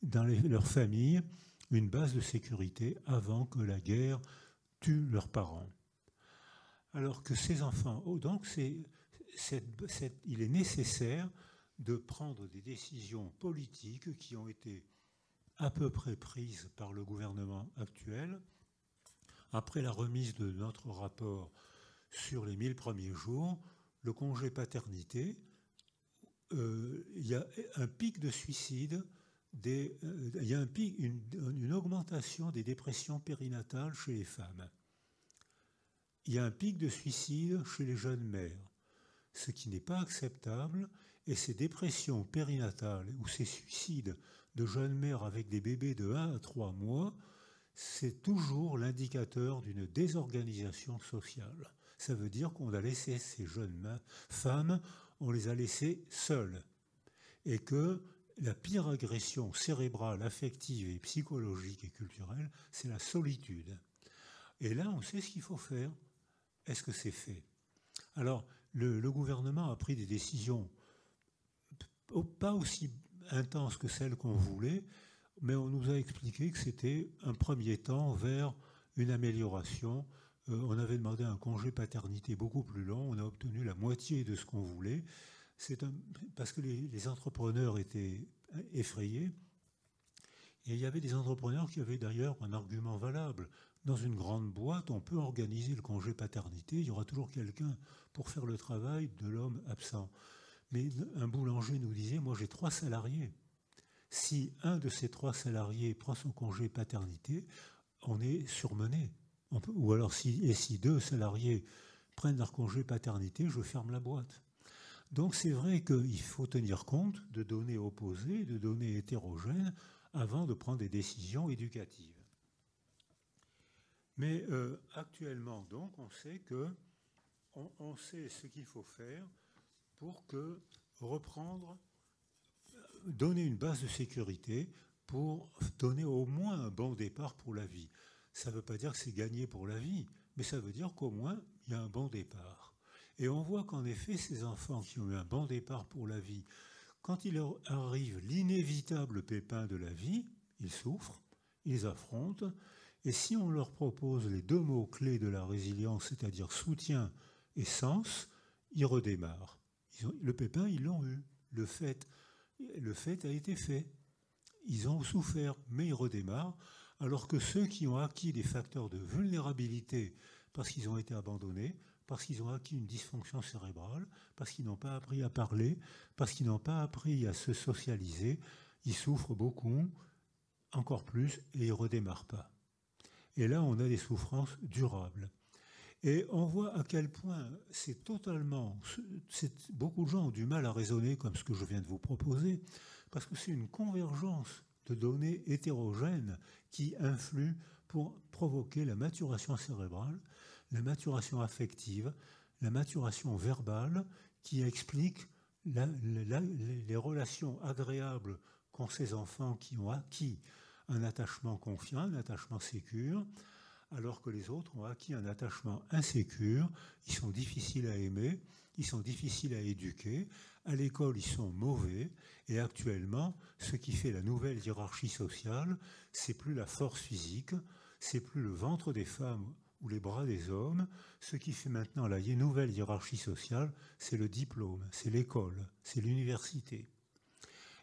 dans leur famille une base de sécurité avant que la guerre tue leurs parents. Alors que ces enfants, donc il est nécessaire de prendre des décisions politiques qui ont été à peu près prises par le gouvernement actuel. Après la remise de notre rapport sur les 1000 premiers jours, le congé paternité, il y a un pic de suicide, il y a une augmentation des dépressions périnatales chez les femmes. Il y a un pic de suicide chez les jeunes mères, ce qui n'est pas acceptable. Et ces dépressions périnatales ou ces suicides de jeunes mères avec des bébés de 1 à 3 mois, c'est toujours l'indicateur d'une désorganisation sociale. Ça veut dire qu'on a laissé ces jeunes femmes, on les a laissées seules. Et que la pire agression cérébrale, affective et psychologique et culturelle, c'est la solitude. Et là, on sait ce qu'il faut faire. Est-ce que c'est fait? Alors, le gouvernement a pris des décisions pas aussi intenses que celles qu'on voulait, mais on nous a expliqué que c'était un premier temps vers une amélioration. On avait demandé un congé paternité beaucoup plus long, on a obtenu la moitié de ce qu'on voulait. Parce que les entrepreneurs étaient effrayés, et il y avait des entrepreneurs qui avaient d'ailleurs un argument valable. Dans une grande boîte, on peut organiser le congé paternité, il y aura toujours quelqu'un pour faire le travail de l'homme absent. Mais un boulanger nous disait, moi j'ai 3 salariés. Si un de ces 3 salariés prend son congé paternité, on est surmené. Ou alors si 2 salariés prennent leur congé paternité, je ferme la boîte. Donc c'est vrai qu'il faut tenir compte de données opposées, de données hétérogènes, avant de prendre des décisions éducatives. Mais actuellement, donc, on sait que on sait ce qu'il faut faire pour reprendre, donner une base de sécurité pour donner au moins un bon départ pour la vie. Ça ne veut pas dire que c'est gagné pour la vie, mais ça veut dire qu'au moins il y a un bon départ. Et on voit qu'en effet, ces enfants qui ont eu un bon départ pour la vie, quand il leur arrive l'inévitable pépin de la vie, ils souffrent, ils affrontent, et si on leur propose les deux mots clés de la résilience, c'est-à-dire soutien et sens, ils redémarrent. Le pépin, ils l'ont eu. Le fait a été fait. Ils ont souffert, mais ils redémarrent, alors que ceux qui ont acquis des facteurs de vulnérabilité parce qu'ils ont été abandonnés, parce qu'ils ont acquis une dysfonction cérébrale, parce qu'ils n'ont pas appris à parler, parce qu'ils n'ont pas appris à se socialiser, ils souffrent beaucoup, encore plus, et ils ne redémarrent pas. Et là, on a des souffrances durables. Et on voit à quel point beaucoup de gens ont du mal à raisonner comme ce que je viens de vous proposer, parce que c'est une convergence de données hétérogènes qui influent pour provoquer la maturation cérébrale, la maturation affective, la maturation verbale, qui explique les relations agréables qu'ont ces enfants qui ont acquis un attachement confiant, un attachement sécure, alors que les autres ont acquis un attachement insécure, ils sont difficiles à aimer, ils sont difficiles à éduquer, à l'école ils sont mauvais, et actuellement, ce qui fait la nouvelle hiérarchie sociale, c'est plus la force physique, c'est plus le ventre des femmes ou les bras des hommes, ce qui fait maintenant la nouvelle hiérarchie sociale, c'est le diplôme, c'est l'école, c'est l'université.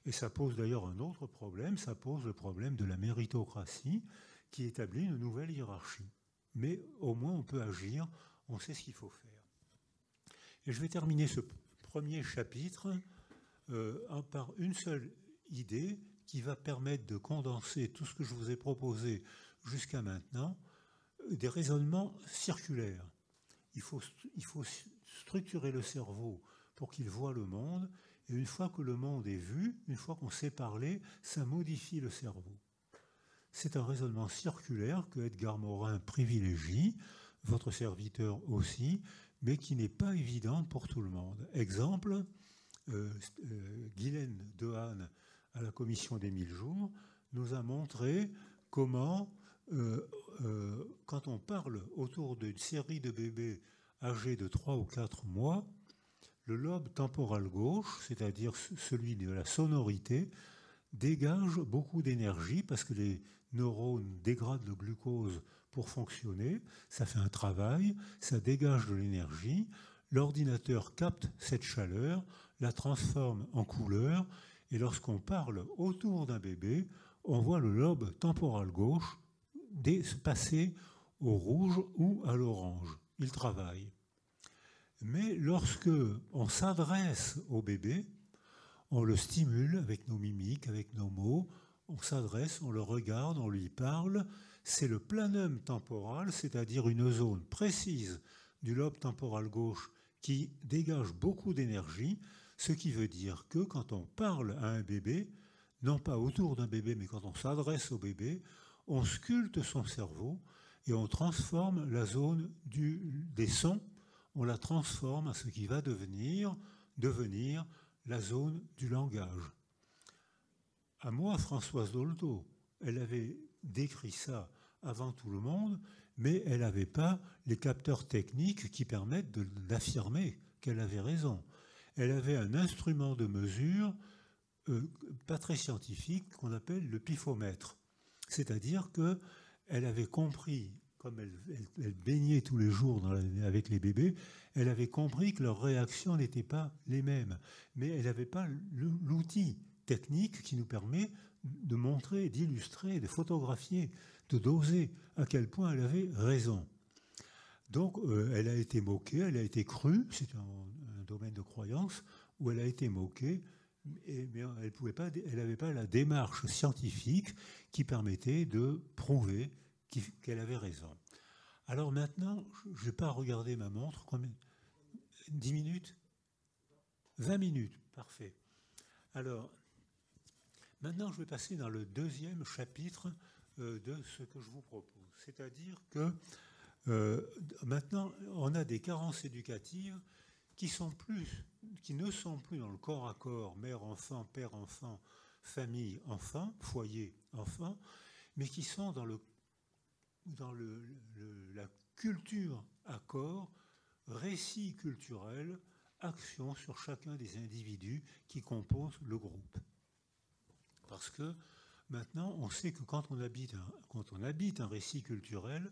Et ça pose d'ailleurs un autre problème, ça pose le problème de la méritocratie, qui établit une nouvelle hiérarchie. Mais au moins on peut agir, on sait ce qu'il faut faire. Et je vais terminer ce premier chapitre par une seule idée qui va permettre de condenser tout ce que je vous ai proposé jusqu'à maintenant, des raisonnements circulaires. Il faut structurer le cerveau pour qu'il voie le monde, et une fois que le monde est vu, une fois qu'on sait parler, ça modifie le cerveau. C'est un raisonnement circulaire que Edgar Morin privilégie, votre serviteur aussi, mais qui n'est pas évident pour tout le monde. Exemple, Guylaine Dehaene, à la commission des 1000 jours, nous a montré comment, quand on parle autour d'une série de bébés âgés de 3 ou 4 mois, le lobe temporal gauche, c'est-à-dire celui de la sonorité, dégage beaucoup d'énergie parce que les neurones dégradent le glucose pour fonctionner, ça fait un travail, ça dégage de l'énergie, l'ordinateur capte cette chaleur, la transforme en couleur, et lorsqu'on parle autour d'un bébé, on voit le lobe temporal gauche se passer au rouge ou à l'orange. Il travaille. Mais lorsque on s'adresse au bébé, on le stimule avec nos mimiques, avec nos mots, on s'adresse, on le regarde, on lui parle. C'est le planum temporal, c'est-à-dire une zone précise du lobe temporal gauche qui dégage beaucoup d'énergie, ce qui veut dire que quand on parle à un bébé, non pas autour d'un bébé, mais quand on s'adresse au bébé, on sculpte son cerveau et on transforme la zone des sons, on la transforme à ce qui va devenir la zone du langage. À moi, Françoise Dolto, elle avait décrit ça avant tout le monde, mais elle n'avait pas les capteurs techniques qui permettent d'affirmer qu'elle avait raison. Elle avait un instrument de mesure pas très scientifique qu'on appelle le pifomètre. C'est-à-dire qu'elle avait compris, comme elle baignait tous les jours avec les bébés, elle avait compris que leurs réactions n'étaient pas les mêmes. Mais elle n'avait pas l'outil technique qui nous permet de montrer, d'illustrer, de photographier, de doser à quel point elle avait raison. Donc elle a été moquée, elle a été crue, c'est un domaine de croyance où elle a été moquée, mais elle n'avait pas la démarche scientifique qui permettait de prouver qu'elle avait raison. Alors maintenant, je ne vais pas regarder ma montre. Combien ? 10 minutes ? 20 minutes, parfait. Alors, maintenant, je vais passer dans le deuxième chapitre de ce que je vous propose. C'est-à-dire que Maintenant, on a des carences éducatives qui ne sont plus dans le corps à corps, mère-enfant, père-enfant, famille-enfant, foyer-enfant, mais qui sont dans la culture à corps, récit culturel, action sur chacun des individus qui composent le groupe. Parce que maintenant, on sait que quand on habite un récit culturel,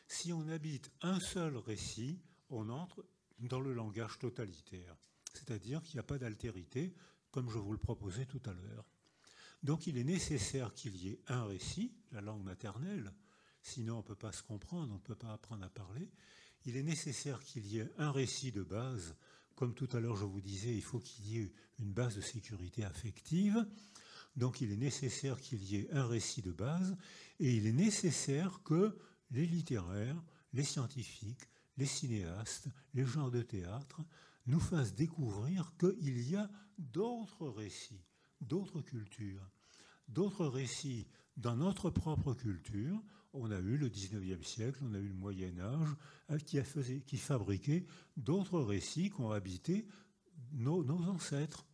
si on habite un seul récit, on entre dans le langage totalitaire. C'est-à-dire qu'il n'y a pas d'altérité, comme je vous le proposais tout à l'heure. Donc il est nécessaire qu'il y ait un récit, la langue maternelle, sinon on ne peut pas se comprendre, on ne peut pas apprendre à parler. Il est nécessaire qu'il y ait un récit de base. Comme tout à l'heure je vous disais, il faut qu'il y ait une base de sécurité affective. Donc il est nécessaire qu'il y ait un récit de base et il est nécessaire que les littéraires, les scientifiques, les cinéastes, les gens de théâtre nous fassent découvrir qu'il y a d'autres récits, d'autres cultures, d'autres récits dans notre propre culture. On a eu le 19e siècle, on a eu le Moyen-Âge qui fabriquait d'autres récits qu'ont habité nos ancêtres.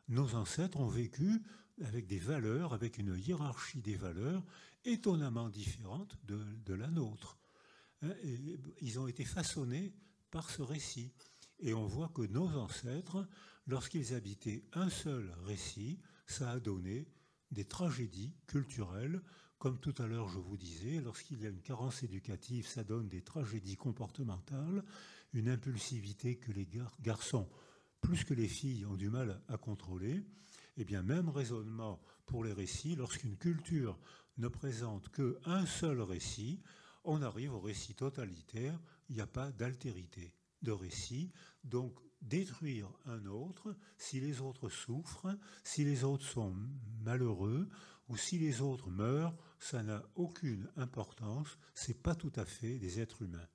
Nos ancêtres ont vécu avec des valeurs, avec une hiérarchie des valeurs étonnamment différente de la nôtre. Et ils ont été façonnés par ce récit. Et on voit que nos ancêtres, lorsqu'ils habitaient un seul récit, ça a donné des tragédies culturelles. Comme tout à l'heure je vous disais, lorsqu'il y a une carence éducative, ça donne des tragédies comportementales, une impulsivité que les garçons, plus que les filles, ont du mal à contrôler. Eh bien, même raisonnement pour les récits. Lorsqu'une culture ne présente qu'un seul récit, on arrive au récit totalitaire. Il n'y a pas d'altérité de récit. Donc, détruire un autre, si les autres souffrent, si les autres sont malheureux, ou si les autres meurent, ça n'a aucune importance. Ce n'est pas tout à fait des êtres humains.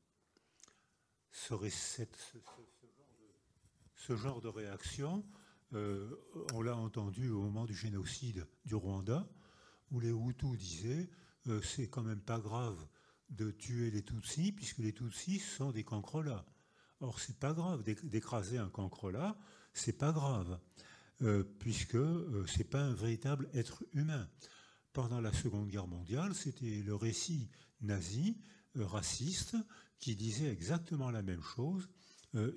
Ce genre de réaction, on l'a entendu au moment du génocide du Rwanda, où les Hutus disaient c'est quand même pas grave de tuer les Tutsis, puisque les Tutsis sont des cancrelats. Or, c'est pas grave d'écraser un cancrelat, c'est pas grave, puisque c'est pas un véritable être humain. Pendant la Seconde Guerre mondiale, c'était le récit nazi, raciste, qui disait exactement la même chose.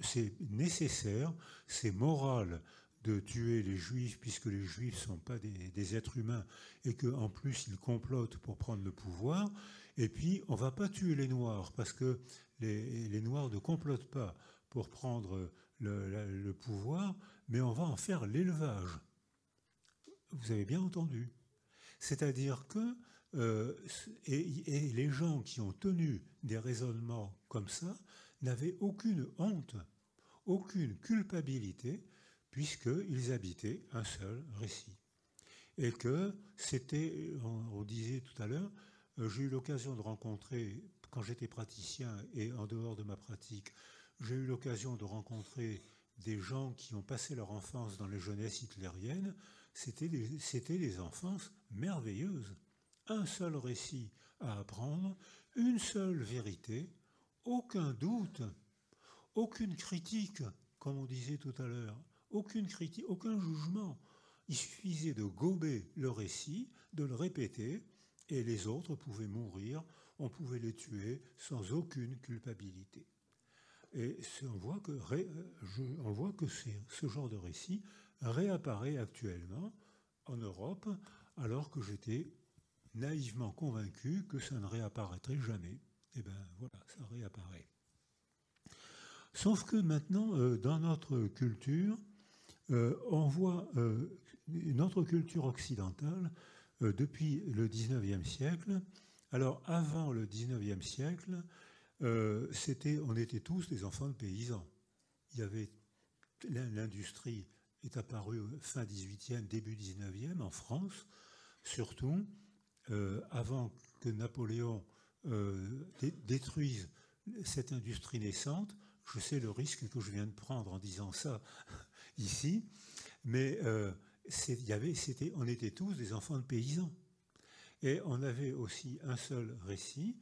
C'est nécessaire, c'est moral de tuer les juifs, puisque les juifs ne sont pas des êtres humains, et qu'en plus ils complotent pour prendre le pouvoir. Et puis, on ne va pas tuer les noirs, parce que les noirs ne complotent pas pour prendre le pouvoir, mais on va en faire l'élevage. Vous avez bien entendu. C'est-à-dire que et les gens qui ont tenu des raisonnements comme ça n'avaient aucune honte, aucune culpabilité, puisqu'ils habitaient un seul récit. Et que c'était, on disait tout à l'heure, j'ai eu l'occasion de rencontrer, quand j'étais praticien et en dehors de ma pratique, j'ai eu l'occasion de rencontrer des gens qui ont passé leur enfance dans les jeunesses hitlériennes. C'était des enfances merveilleuses. Un seul récit à apprendre, une seule vérité, aucun doute, aucune critique, comme on disait tout à l'heure, aucune critique, aucun jugement. Il suffisait de gober le récit, de le répéter, et les autres pouvaient mourir, on pouvait les tuer sans aucune culpabilité. Et on voit que ce genre de récit réapparaît actuellement en Europe, alors que j'étais naïvement convaincu que ça ne réapparaîtrait jamais. Et bien voilà, ça réapparaît. Sauf que maintenant, dans notre culture, on voit notre culture occidentale depuis le 19e siècle. Alors avant le 19e siècle, on était tous des enfants de paysans. L'industrie est apparue fin 18e, début 19e en France, surtout avant que Napoléon détruise cette industrie naissante. Je sais le risque que je viens de prendre en disant ça ici, mais on était tous des enfants de paysans. Et on avait aussi un seul récit,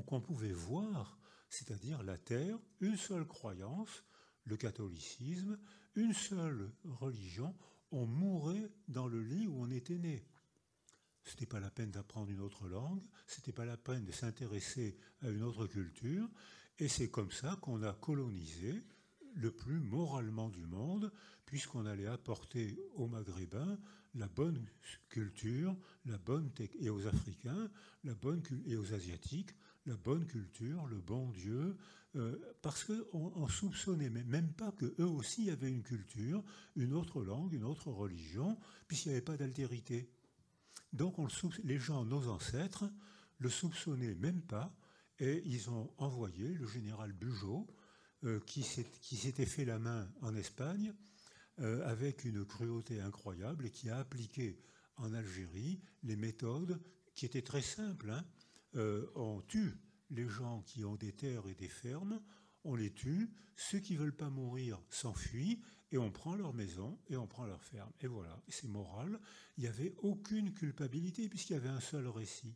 qu'on pouvait voir, c'est-à-dire la terre, une seule croyance, le catholicisme, une seule religion, on mourait dans le lit où on était né. Ce n'était pas la peine d'apprendre une autre langue, ce n'était pas la peine de s'intéresser à une autre culture, et c'est comme ça qu'on a colonisé le plus moralement du monde, puisqu'on allait apporter aux Maghrébins la bonne culture, et aux Africains, et aux Asiatiques, la bonne culture, le bon Dieu, parce qu'on ne soupçonnait même pas qu'eux aussi avaient une culture, une autre langue, une autre religion, puisqu'il n'y avait pas d'altérité. Donc les gens, nos ancêtres, le soupçonnaient même pas, et ils ont envoyé le général Bugeaud, qui s'était fait la main en Espagne, avec une cruauté incroyable, et qui a appliqué en Algérie les méthodes qui étaient très simples. On tue les gens qui ont des terres et des fermes, on les tue, ceux qui ne veulent pas mourir s'enfuient, et on prend leur maison et on prend leur ferme. Et voilà, c'est moral. Il n'y avait aucune culpabilité puisqu'il y avait un seul récit.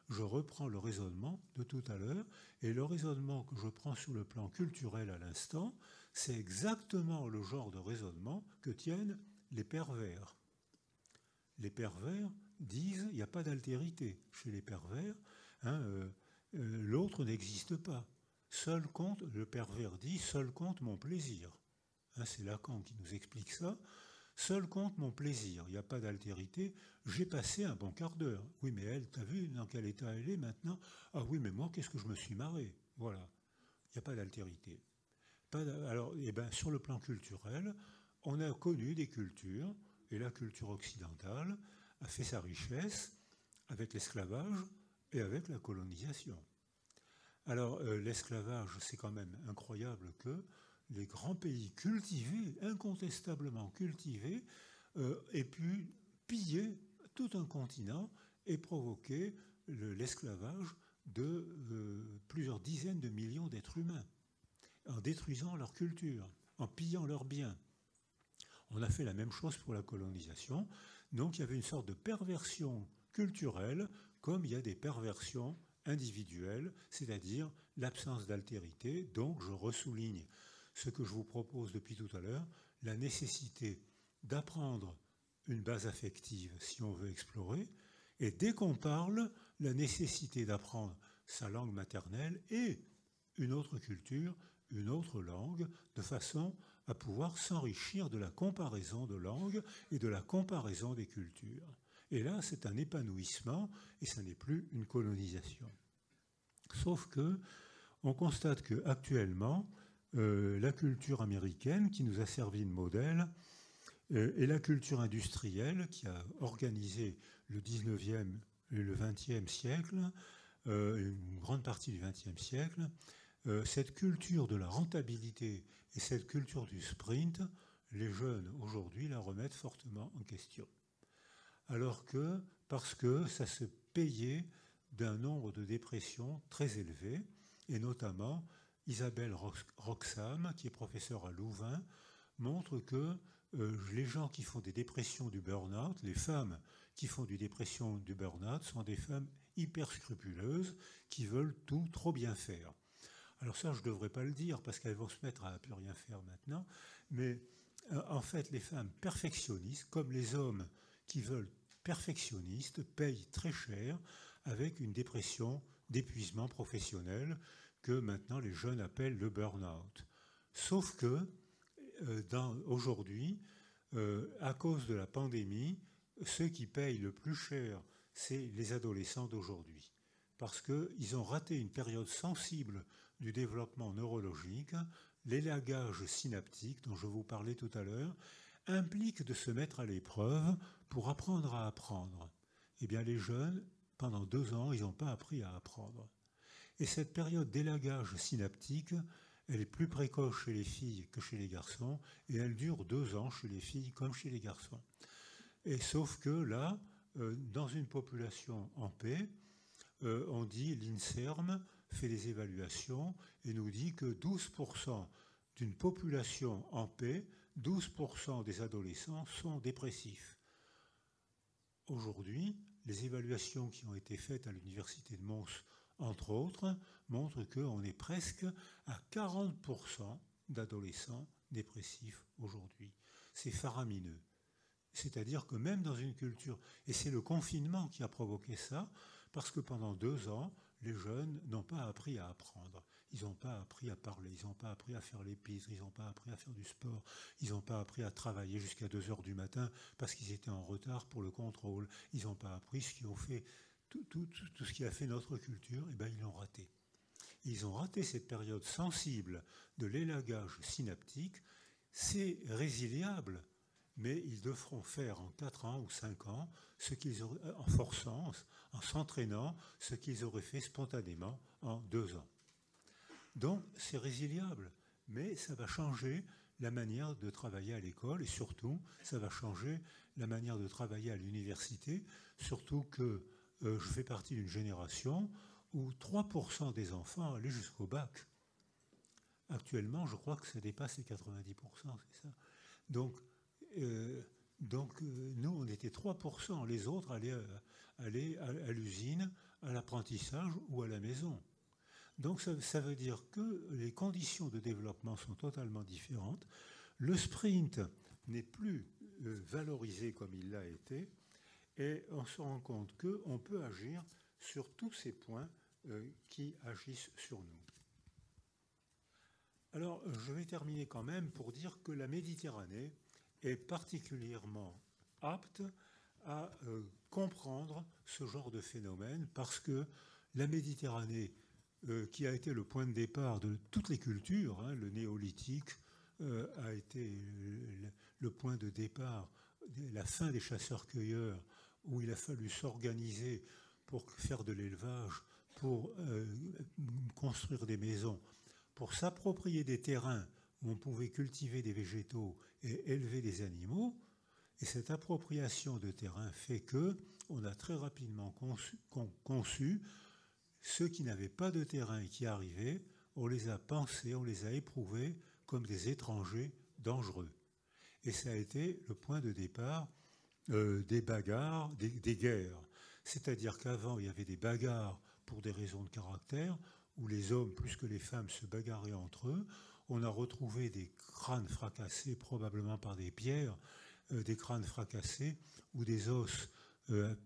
Je reprends le raisonnement de tout à l'heure, et le raisonnement que je prends sur le plan culturel à l'instant, c'est exactement le genre de raisonnement que tiennent les pervers. Les pervers disent qu'il n'y a pas d'altérité chez les pervers, l'autre n'existe pas. Seul compte, le pervers dit, seul compte mon plaisir. C'est Lacan qui nous explique ça. Seul compte mon plaisir, il n'y a pas d'altérité. J'ai passé un bon quart d'heure. Oui, mais elle, t'as vu dans quel état elle est maintenant? Ah oui, mais moi, qu'est-ce que je me suis marré? Voilà, il n'y a pas d'altérité. Alors, sur le plan culturel, on a connu des cultures, et la culture occidentale a fait sa richesse avec l'esclavage et avec la colonisation. Alors, l'esclavage, c'est quand même incroyable que les grands pays cultivés, incontestablement cultivés, aient pu piller tout un continent et provoquer l'esclavage de plusieurs dizaines de millions d'êtres humains, en détruisant leur culture, en pillant leurs biens. On a fait la même chose pour la colonisation. Donc il y avait une sorte de perversion culturelle, comme il y a des perversions individuelles, c'est-à-dire l'absence d'altérité. Donc je ressouligne ce que je vous propose depuis tout à l'heure, la nécessité d'apprendre une base affective si on veut explorer, et dès qu'on parle, la nécessité d'apprendre sa langue maternelle et une autre culture, une autre langue, de façon à pouvoir s'enrichir de la comparaison de langues et de la comparaison des cultures. Et là, c'est un épanouissement et ça n'est plus une colonisation. Sauf que on constate qu'actuellement, la culture américaine, qui nous a servi de modèle, et la culture industrielle, qui a organisé le 19e et le 20e siècle, une grande partie du 20e siècle, cette culture de la rentabilité et cette culture du sprint, les jeunes aujourd'hui la remettent fortement en question. Alors que, parce que ça se payait d'un nombre de dépressions très élevé, et notamment Isabelle Roxam, qui est professeure à Louvain, montre que les gens qui font des dépressions du burn-out, les femmes qui font des dépressions du burn-out sont des femmes hyper scrupuleuses qui veulent tout trop bien faire. Alors ça, je ne devrais pas le dire parce qu'elles vont se mettre à ne plus rien faire maintenant, mais en fait, les femmes perfectionnistes, comme les hommes qui veulent perfectionnistes, payent très cher avec une dépression d'épuisement professionnel que maintenant les jeunes appellent le burn-out. Sauf que aujourd'hui, à cause de la pandémie, ceux qui payent le plus cher, c'est les adolescents d'aujourd'hui. Parce qu'ils ont raté une période sensible du développement neurologique. L'élagage synaptique, dont je vous parlais tout à l'heure, implique de se mettre à l'épreuve pour apprendre à apprendre. Eh bien, les jeunes, pendant 2 ans, ils n'ont pas appris à apprendre. Et cette période d'élagage synaptique, elle est plus précoce chez les filles que chez les garçons, et elle dure 2 ans chez les filles comme chez les garçons. Et sauf que là, dans une population en paix, on dit, l'INSERM fait des évaluations et nous dit que 12% d'une population en paix, 12% des adolescents sont dépressifs. Aujourd'hui, les évaluations qui ont été faites à l'université de Mons entre autres, montrent qu'on est presque à 40% d'adolescents dépressifs aujourd'hui. C'est faramineux. C'est-à-dire que même dans une culture, et c'est le confinement qui a provoqué ça, parce que pendant 2 ans, les jeunes n'ont pas appris à apprendre. Ils n'ont pas appris à parler, ils n'ont pas appris à faire l'épître, ils n'ont pas appris à faire du sport, ils n'ont pas appris à travailler jusqu'à 2 heures du matin parce qu'ils étaient en retard pour le contrôle. Ils n'ont pas appris ce qui ont fait, tout ce qui a fait notre culture, et bien ils l'ont raté. Ils ont raté cette période sensible de l'élagage synaptique. C'est résiliable, mais ils devront faire en 4 ans ou 5 ans, en forçant, en s'entraînant, ce qu'ils auraient fait spontanément en 2 ans. Donc c'est résiliable, mais ça va changer la manière de travailler à l'école et surtout, ça va changer la manière de travailler à l'université, surtout que je fais partie d'une génération où 3% des enfants allaient jusqu'au bac. Actuellement, je crois que ça dépasse les 90%, c'est ça. Donc, nous, on était 3%, les autres allaient à l'usine, à l'apprentissage ou à la maison. Donc ça veut dire que les conditions de développement sont totalement différentes. Le sprint n'est plus valorisé comme il l'a été, et on se rend compte qu'on peut agir sur tous ces points qui agissent sur nous. Alors, je vais terminer quand même pour dire que la Méditerranée est particulièrement apte à comprendre ce genre de phénomène parce que la Méditerranée, qui a été le point de départ de toutes les cultures, hein, le néolithique a été le point de départ, la fin des chasseurs-cueilleurs, où il a fallu s'organiser pour faire de l'élevage, pour construire des maisons, pour s'approprier des terrains où on pouvait cultiver des végétaux et élever des animaux. Et cette appropriation de terrain fait qu'on a très rapidement conçu ceux qui n'avaient pas de terrain et qui arrivaient, on les a pensés, on les a éprouvés comme des étrangers dangereux. Et ça a été le point de départ des bagarres, des guerres. C'est-à-dire qu'avant, il y avait des bagarres pour des raisons de caractère, où les hommes, plus que les femmes, se bagarraient entre eux. On a retrouvé des crânes fracassés, probablement par des pierres, des crânes fracassés, ou des os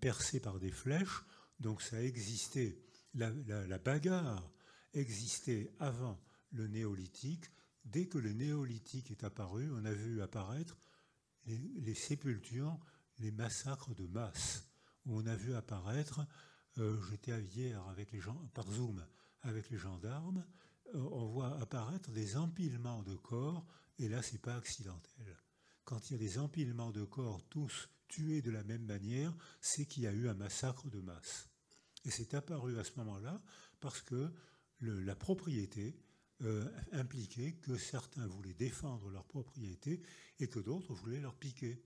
percés par des flèches. Donc ça existait. La bagarre existait avant le néolithique. Dès que le néolithique est apparu, on a vu apparaître les sépultures, les massacres de masse, où on a vu apparaître, j'étais hier avec les gens, par Zoom, avec les gendarmes, on voit apparaître des empilements de corps, et là c'est pas accidentel. Quand il y a des empilements de corps tous tués de la même manière, c'est qu'il y a eu un massacre de masse. Et c'est apparu à ce moment-là parce que la propriété impliquait que certains voulaient défendre leur propriété et que d'autres voulaient leur piquer.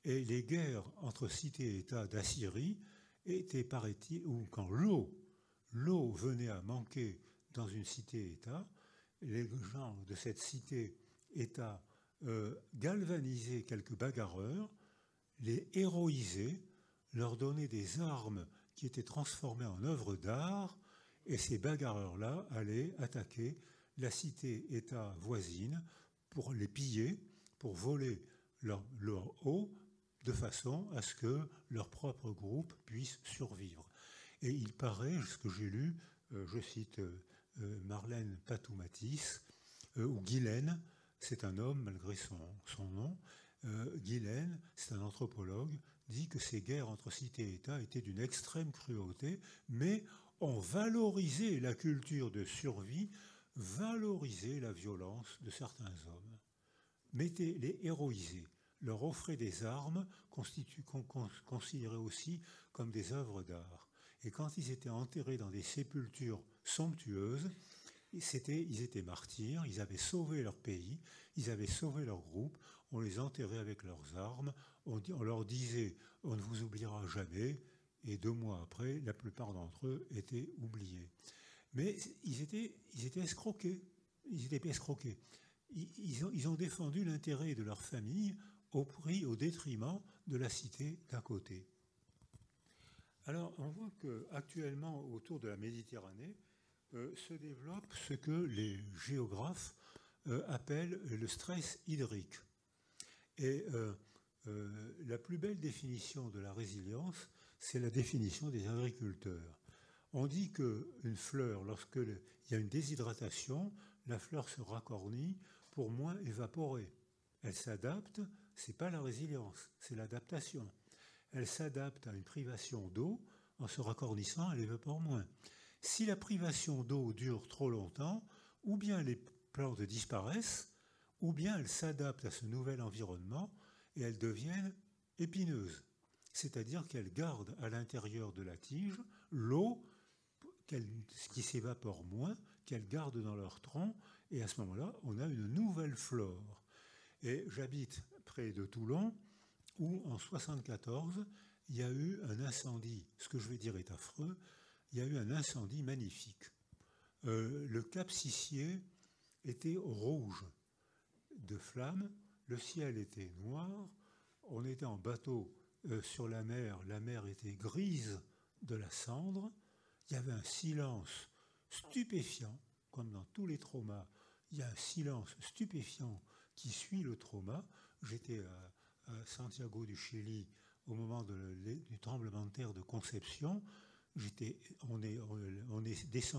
Et les guerres entre cités et États d'Assyrie étaient, paraît-il, ou quand l'eau venait à manquer dans une cité-État, les gens de cette cité-État galvanisaient quelques bagarreurs, les héroïsaient, leur donnaient des armes qui étaient transformées en œuvres d'art, et ces bagarreurs-là allaient attaquer la cité-État voisine pour les piller, pour voler leur eau, de façon à ce que leur propre groupe puisse survivre. Et il paraît, ce que j'ai lu, je cite Marlène Patou-Matisse, ou Guylaine, c'est un homme malgré son nom, Guylaine, c'est un anthropologue, dit que ces guerres entre cités et États étaient d'une extrême cruauté, mais ont valorisé la culture de survie, valorisé la violence de certains hommes. Les héroïser, leur offrir des armes, considérés aussi comme des œuvres d'art. Et quand ils étaient enterrés dans des sépultures somptueuses, ils étaient martyrs, ils avaient sauvé leur pays, ils avaient sauvé leur groupe, on les enterrait avec leurs armes, on leur disait « on ne vous oubliera jamais », et 2 mois après, la plupart d'entre eux étaient oubliés. Mais ils étaient escroqués, Ils ont défendu l'intérêt de leur famille au détriment de la cité d'à côté. Alors, on voit qu'actuellement, autour de la Méditerranée, se développe ce que les géographes appellent le stress hydrique. Et la plus belle définition de la résilience, c'est la définition des agriculteurs. On dit qu'une fleur, lorsqu'il y a une déshydratation, la fleur se racornit pour moins évaporer. Elle s'adapte, ce n'est pas la résilience, c'est l'adaptation. Elle s'adapte à une privation d'eau, en se racornissant, elle évapore moins. Si la privation d'eau dure trop longtemps, ou bien les plantes disparaissent, ou bien elles s'adaptent à ce nouvel environnement et elles deviennent épineuses. C'est-à-dire qu'elles gardent à l'intérieur de la tige l'eau qui s'évapore moins, qu'elles gardent dans leur tronc, et à ce moment-là, on a une nouvelle flore. Et j'habite près de Toulon, où en 1974, il y a eu un incendie, ce que je vais dire est affreux, il y a eu un incendie magnifique. Le cap Sissier était rouge de flammes, le ciel était noir, on était en bateau sur la mer était grise de la cendre, il y avait un silence stupéfiant, comme dans tous les traumas, il y a un silence stupéfiant qui suit le trauma. J'étais à Santiago du Chili au moment du tremblement de terre de Conception. On est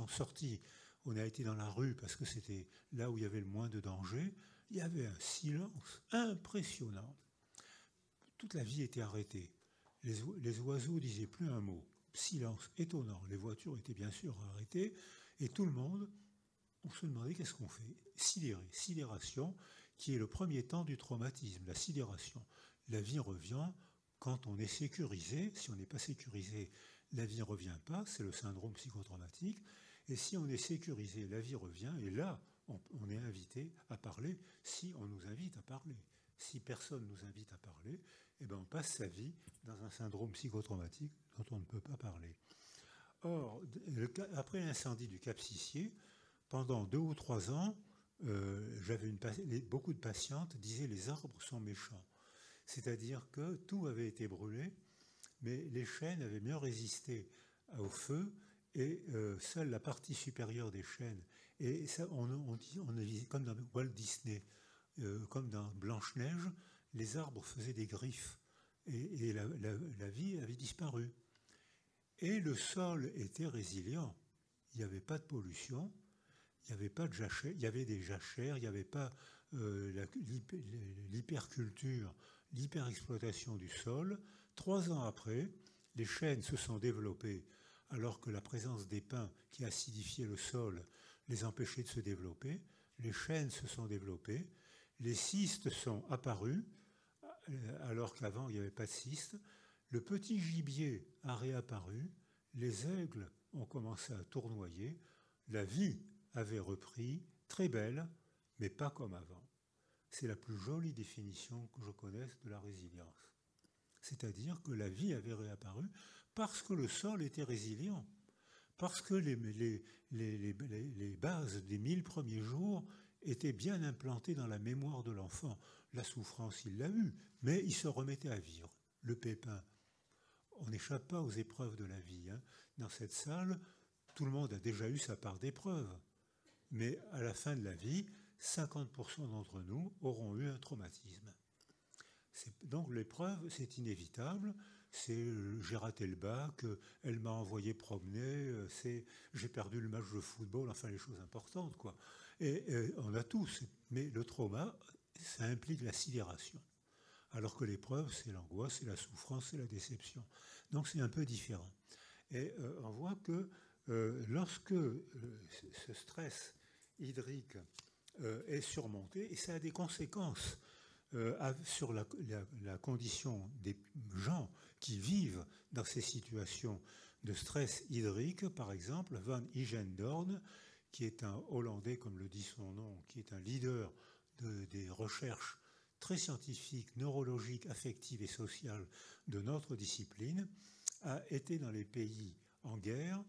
sorti, on a été dans la rue parce que c'était là où il y avait le moins de danger. Il y avait un silence impressionnant. Toute la vie était arrêtée. Les oiseaux disaient plus un mot. Silence étonnant. Les voitures étaient bien sûr arrêtées et tout le monde, on se demandait qu'est-ce qu'on fait. Sidération, qui est le premier temps du traumatisme, la sidération. La vie revient quand on est sécurisé. Si on n'est pas sécurisé, la vie ne revient pas, c'est le syndrome psychotraumatique. Et si on est sécurisé, la vie revient, et là, on est invité à parler si on nous invite à parler. Si personne ne nous invite à parler, eh bien on passe sa vie dans un syndrome psychotraumatique dont on ne peut pas parler. Or, après l'incendie du Cap Sissier, pendant 2 ou 3 ans, beaucoup de patientes disaient les arbres sont méchants. C'est-à-dire que tout avait été brûlé, mais les chênes avaient mieux résisté au feu, et seule la partie supérieure des chênes, et ça, on dit, comme dans Walt Disney, comme dans Blanche-Neige, les arbres faisaient des griffes, et la vie avait disparu. Et le sol était résilient, il n'y avait pas de pollution, il n'y avait pas de jachère, il y avait des jachères, il n'y avait pas l'hyperculture, l'hyperexploitation du sol. 3 ans après, les chênes se sont développés alors que la présence des pins qui acidifiaient le sol les empêchait de se développer. Les chênes se sont développés, les cystes sont apparus alors qu'avant il n'y avait pas de cystes. Le petit gibier a réapparu, les aigles ont commencé à tournoyer, la vie avait repris, très belle, mais pas comme avant. C'est la plus jolie définition que je connaisse de la résilience. C'est-à-dire que la vie avait réapparu parce que le sol était résilient, parce que les bases des 1000 premiers jours étaient bien implantées dans la mémoire de l'enfant. La souffrance, il l'a eue, mais il se remettait à vivre. Le pépin, on n'échappe pas aux épreuves de la vie. Dans cette salle, tout le monde a déjà eu sa part d'épreuves. Mais à la fin de la vie, 50% d'entre nous auront eu un traumatisme. Donc l'épreuve, c'est inévitable. C'est j'ai raté le bac, elle m'a envoyé promener, j'ai perdu le match de football, enfin les choses importantes, quoi. Et on a tous. Mais le trauma, ça implique la sidération. Alors que l'épreuve, c'est l'angoisse, c'est la souffrance, c'est la déception. Donc c'est un peu différent. Et on voit que lorsque ce stress hydrique est surmonté, et ça a des conséquences sur la condition des gens qui vivent dans ces situations de stress hydrique. Par exemple, Van Igendorn, qui est un Hollandais, comme le dit son nom, qui est un leader des recherches très scientifiques, neurologiques, affectives et sociales de notre discipline, a été dans les pays en guerre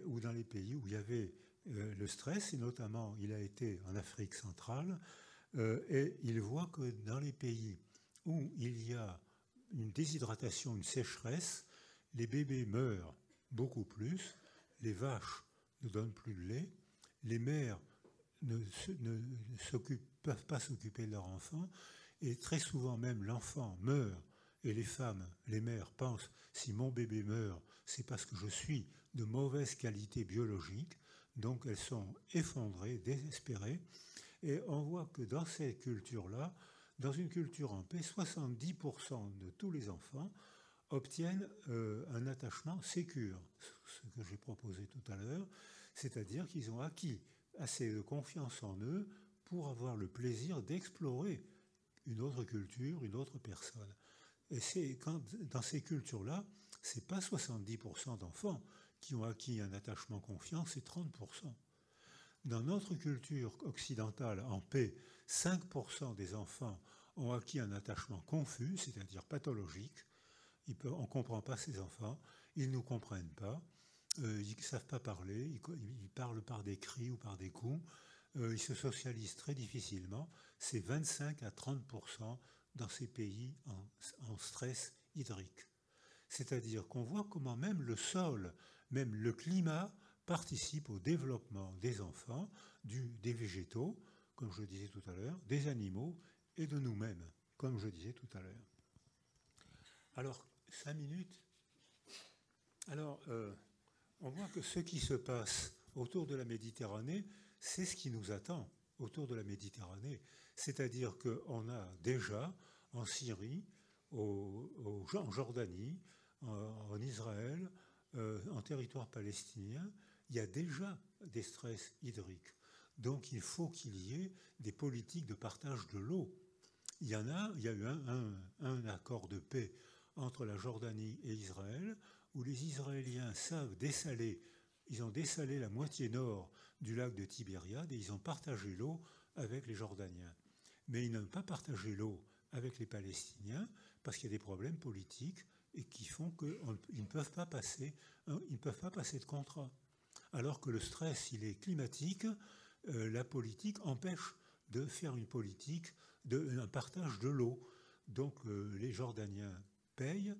ou dans les pays où il y avait le stress, et notamment il a été en Afrique centrale, et il voit que dans les pays où il y a une déshydratation, une sécheresse, les bébés meurent beaucoup plus, les vaches ne donnent plus de lait, les mères ne peuvent pas s'occuper de leur enfant, et très souvent même l'enfant meurt, et les femmes, les mères pensent, si mon bébé meurt, c'est parce que je suis de mauvaise qualité biologique, donc elles sont effondrées, désespérées, et on voit que dans ces cultures-là, dans une culture en paix, 70% de tous les enfants obtiennent un attachement sécure, ce que j'ai proposé tout à l'heure, c'est-à-dire qu'ils ont acquis assez de confiance en eux pour avoir le plaisir d'explorer une autre culture, une autre personne. Et c'est dans ces cultures-là, ce n'est pas 70% d'enfants qui ont acquis un attachement confiant, c'est 30%. Dans notre culture occidentale en paix, 5% des enfants ont acquis un attachement confus, c'est-à-dire pathologique. On ne comprend pas ces enfants, ils ne nous comprennent pas, ils ne savent pas parler, ils parlent par des cris ou par des coups, ils se socialisent très difficilement. C'est 25 à 30% dans ces pays en stress hydrique. C'est-à-dire qu'on voit comment même le sol, même le climat participe au développement des enfants, des végétaux, comme je disais tout à l'heure, des animaux et de nous-mêmes, comme je disais tout à l'heure. Alors, 5 minutes. Alors, on voit que ce qui se passe autour de la Méditerranée, c'est ce qui nous attend autour de la Méditerranée. C'est-à-dire qu'on a déjà en Syrie, en Jordanie, en Israël, en territoire palestinien, il y a déjà des stress hydriques. Donc il faut qu'il y ait des politiques de partage de l'eau. Il y a eu un accord de paix entre la Jordanie et Israël, où les Israéliens savent dessaler, ils ont dessalé la moitié nord du lac de Tibériade et ils ont partagé l'eau avec les Jordaniens. Mais ils n'ont pas partagé l'eau avec les Palestiniens parce qu'il y a des problèmes politiques et qui font qu'ils ne peuvent pas passer de contrat. Alors que le stress, il est climatique, la politique empêche de faire une politique d'un partage de l'eau. Donc les Jordaniens payent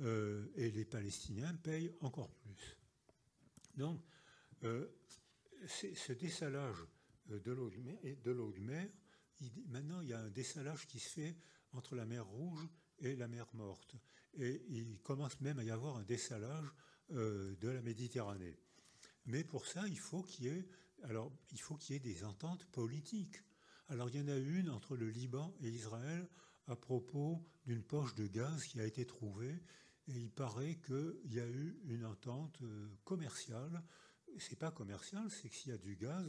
et les Palestiniens payent encore plus. Donc ce dessalage de l'eau de mer, maintenant il y a un dessalage qui se fait entre la mer Rouge et la mer Morte. Et il commence même à y avoir un dessalage de la Méditerranée. Mais pour ça, il faut qu'il y ait des ententes politiques. Alors il y en a une entre le Liban et Israël à propos d'une poche de gaz qui a été trouvée, et il paraît qu'il y a eu une entente commerciale. C'est pas commercial, c'est que s'il y a du gaz,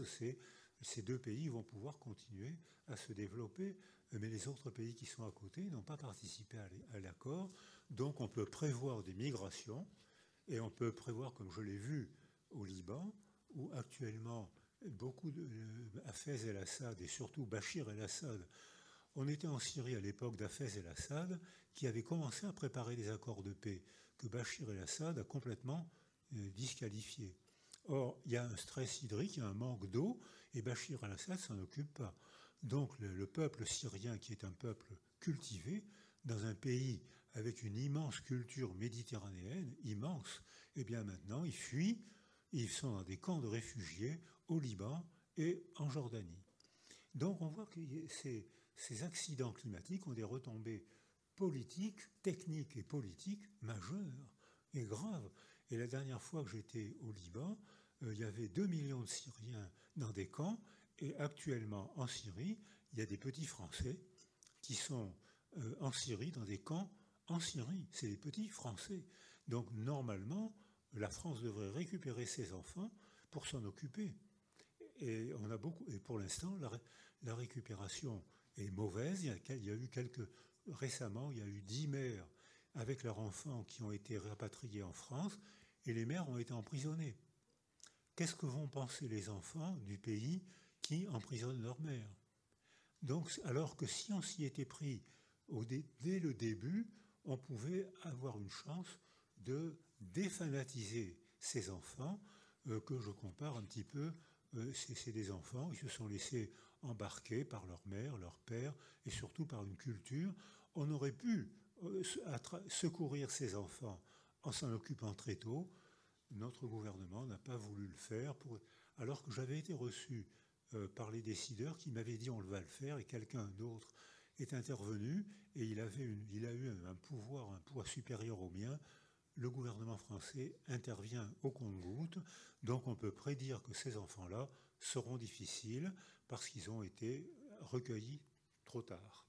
ces deux pays vont pouvoir continuer à se développer, mais les autres pays qui sont à côté n'ont pas participé à l'accord. Donc on peut prévoir des migrations, et on peut prévoir, comme je l'ai vu au Liban, où actuellement Hafez el-Assad et surtout Bachir el-Assad, on était en Syrie à l'époque d'Hafez el-Assad, qui avait commencé à préparer des accords de paix que Bachir el-Assad a complètement disqualifiés. Or, il y a un stress hydrique, il y a un manque d'eau, et Bachir el-Assad s'en occupe pas. Donc le peuple syrien, qui est un peuple cultivé, dans un pays avec une immense culture méditerranéenne, immense, eh bien maintenant ils fuient, ils sont dans des camps de réfugiés au Liban et en Jordanie. Donc on voit que ces accidents climatiques ont des retombées politiques, techniques et politiques majeures et graves. Et la dernière fois que j'étais au Liban, il y avait 2 millions de Syriens dans des camps, et actuellement en Syrie, il y a des petits Français qui sont en Syrie, dans des camps en Syrie. C'est des petits Français. Donc normalement, la France devrait récupérer ses enfants pour s'en occuper. Et pour l'instant, la récupération est mauvaise. Récemment, il y a eu 10 mères avec leurs enfants qui ont été rapatriés en France, et les mères ont été emprisonnées. Qu'est-ce que vont penser les enfants du pays qui emprisonnent leur mère? Donc, alors que si on s'y était pris dès le début, on pouvait avoir une chance de défanatiser ces enfants, que je compare un petit peu, c'est des enfants, ils se sont laissés embarquer par leur mère, leur père, et surtout par une culture. On aurait pu secourir ces enfants en s'en occupant très tôt, notre gouvernement n'a pas voulu le faire, alors que j'avais été reçu par les décideurs qui m'avaient dit on va le faire, et quelqu'un d'autre est intervenu, et il a eu un poids supérieur au mien. Le gouvernement français intervient au compte-gouttes, donc on peut prédire que ces enfants-là seront difficiles parce qu'ils ont été recueillis trop tard.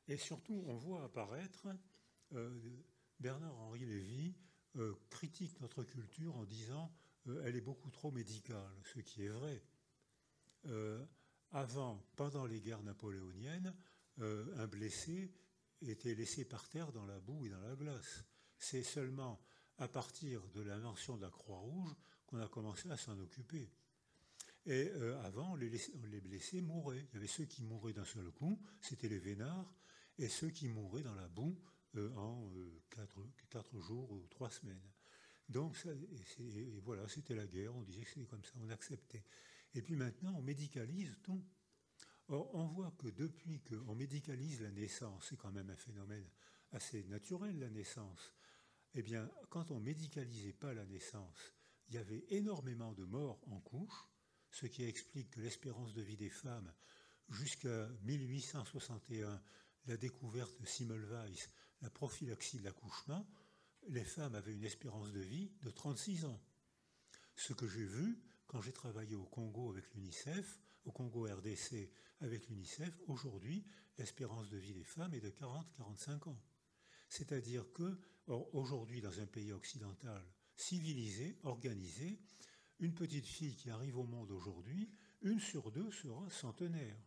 Et surtout, on voit apparaître Bernard-Henri Lévy critique notre culture en disant elle est beaucoup trop médicale, ce qui est vrai. Pendant les guerres napoléoniennes, un blessé était laissé par terre dans la boue et dans la glace. C'est seulement à partir de l'invention de la Croix-Rouge qu'on a commencé à s'en occuper. Et avant, les blessés mouraient. Il y avait ceux qui mouraient d'un seul coup, c'était les vénards, et ceux qui mouraient dans la boue en 4 jours ou 3 semaines. Donc, et voilà, c'était la guerre, on disait que c'était comme ça, on acceptait. Et puis maintenant, on médicalise tout. Or, on voit que depuis qu'on médicalise la naissance, c'est quand même un phénomène assez naturel, la naissance. Eh bien, quand on médicalisait pas la naissance, il y avait énormément de morts en couche, ce qui explique que l'espérance de vie des femmes, jusqu'à 1861, la découverte de Semmelweis, la prophylaxie de l'accouchement, les femmes avaient une espérance de vie de 36 ans. Ce que j'ai vu quand j'ai travaillé au Congo avec l'UNICEF, au Congo RDC avec l'UNICEF, aujourd'hui, l'espérance de vie des femmes est de 40-45 ans. C'est-à-dire que, aujourd'hui, dans un pays occidental, civilisé, organisé, une petite fille qui arrive au monde aujourd'hui, 1 sur 2 sera centenaire.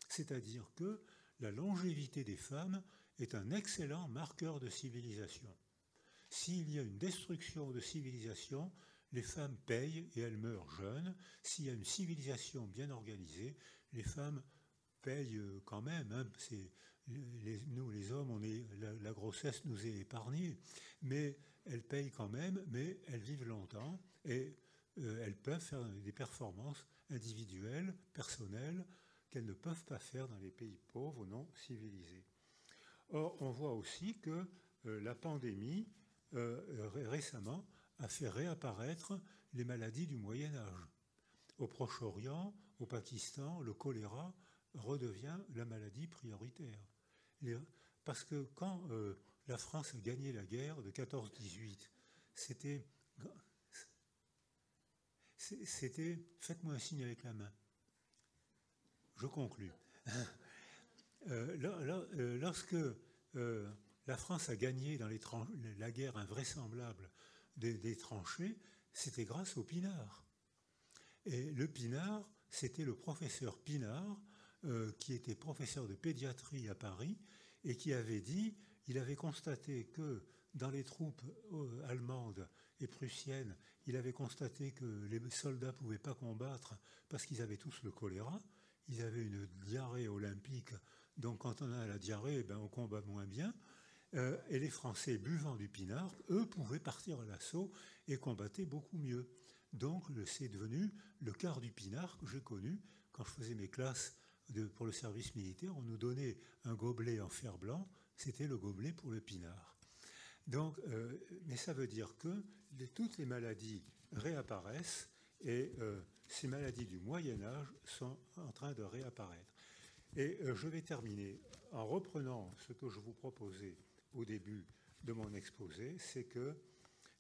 C'est-à-dire que la longévité des femmes est un excellent marqueur de civilisation. S'il y a une destruction de civilisation, les femmes payent et elles meurent jeunes. S'il y a une civilisation bien organisée, les femmes payent quand même. Hein. Nous, les hommes, la grossesse nous est épargnée, mais elles payent quand même, mais elles vivent longtemps et elles peuvent faire des performances individuelles, personnelles, qu'elles ne peuvent pas faire dans les pays pauvres ou non civilisés. Or, on voit aussi que la pandémie, récemment, a fait réapparaître les maladies du Moyen Âge. Au Proche-Orient, au Pakistan, le choléra redevient la maladie prioritaire. Parce que quand la France a gagné la guerre de 14-18, c'était... Faites-moi un signe avec la main. Je conclus. Lorsque la France a gagné dans la guerre invraisemblable des tranchées, c'était grâce au pinard. Et le pinard, c'était le professeur Pinard, qui était professeur de pédiatrie à Paris, et qui avait dit, il avait constaté que dans les troupes allemandes et prussiennes, il avait constaté que les soldats ne pouvaient pas combattre parce qu'ils avaient tous le choléra, ils avaient une diarrhée olympique, donc quand on a la diarrhée, on combat moins bien. Et les Français, buvant du pinard, eux, pouvaient partir à l'assaut et combattaient beaucoup mieux. Donc, c'est devenu le quart du pinard que j'ai connu quand je faisais mes classes pour le service militaire. On nous donnait un gobelet en fer blanc, c'était le gobelet pour le pinard. Donc, mais ça veut dire que toutes les maladies réapparaissent et ces maladies du Moyen-Âge sont en train de réapparaître. Et je vais terminer en reprenant ce que je vous proposais au début de mon exposé, c'est que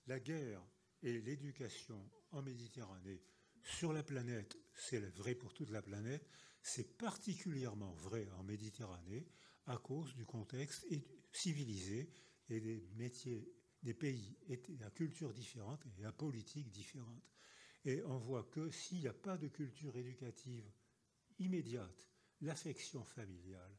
la guerre et l'éducation en Méditerranée, sur la planète, c'est vrai pour toute la planète, c'est particulièrement vrai en Méditerranée à cause du contexte civilisé et des métiers, des pays, à culture différente et à politique différente. Et on voit que s'il n'y a pas de culture éducative immédiate, l'affection familiale,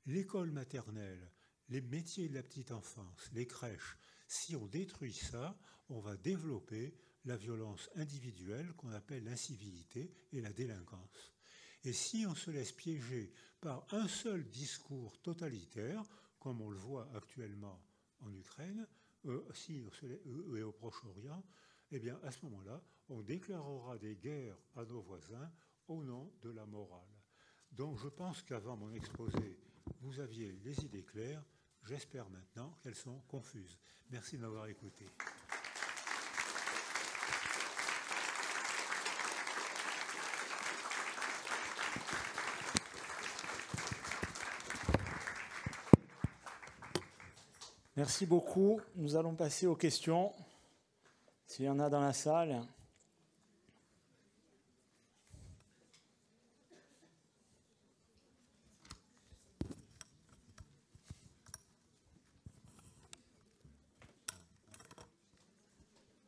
l'école maternelle, les métiers de la petite enfance, les crèches, si on détruit ça, on va développer la violence individuelle qu'on appelle l'incivilité et la délinquance. Et si on se laisse piéger par un seul discours totalitaire, comme on le voit actuellement en Ukraine, et au Proche-Orient, eh bien à ce moment-là, on déclarera des guerres à nos voisins au nom de la morale. Donc je pense qu'avant mon exposé, vous aviez les idées claires. J'espère maintenant qu'elles sont confuses. Merci de m'avoir écouté. Merci beaucoup. Nous allons passer aux questions. S'il y en a dans la salle.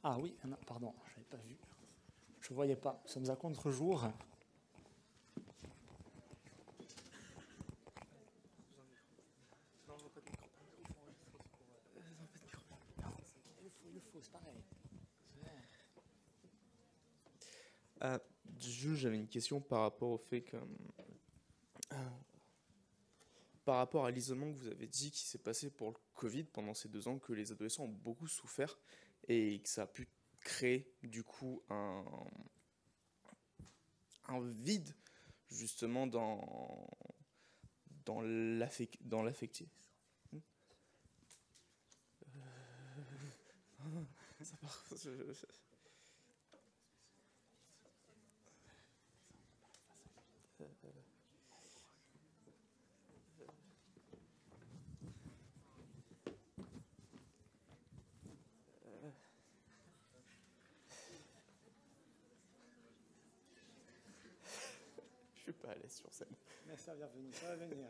Ah oui, non, pardon, je n'avais pas vu. Je ne voyais pas. Nous sommes à contre-jour. C'est pareil. J'avais une question par rapport au fait que, par rapport à l'isolement que vous avez dit qui s'est passé pour le Covid pendant ces 2 ans, que les adolescents ont beaucoup souffert et que ça a pu créer du coup un vide justement dans l'affectif. Ça part, je suis pas à l'aise sur scène. Mais ça va venir, ça va venir.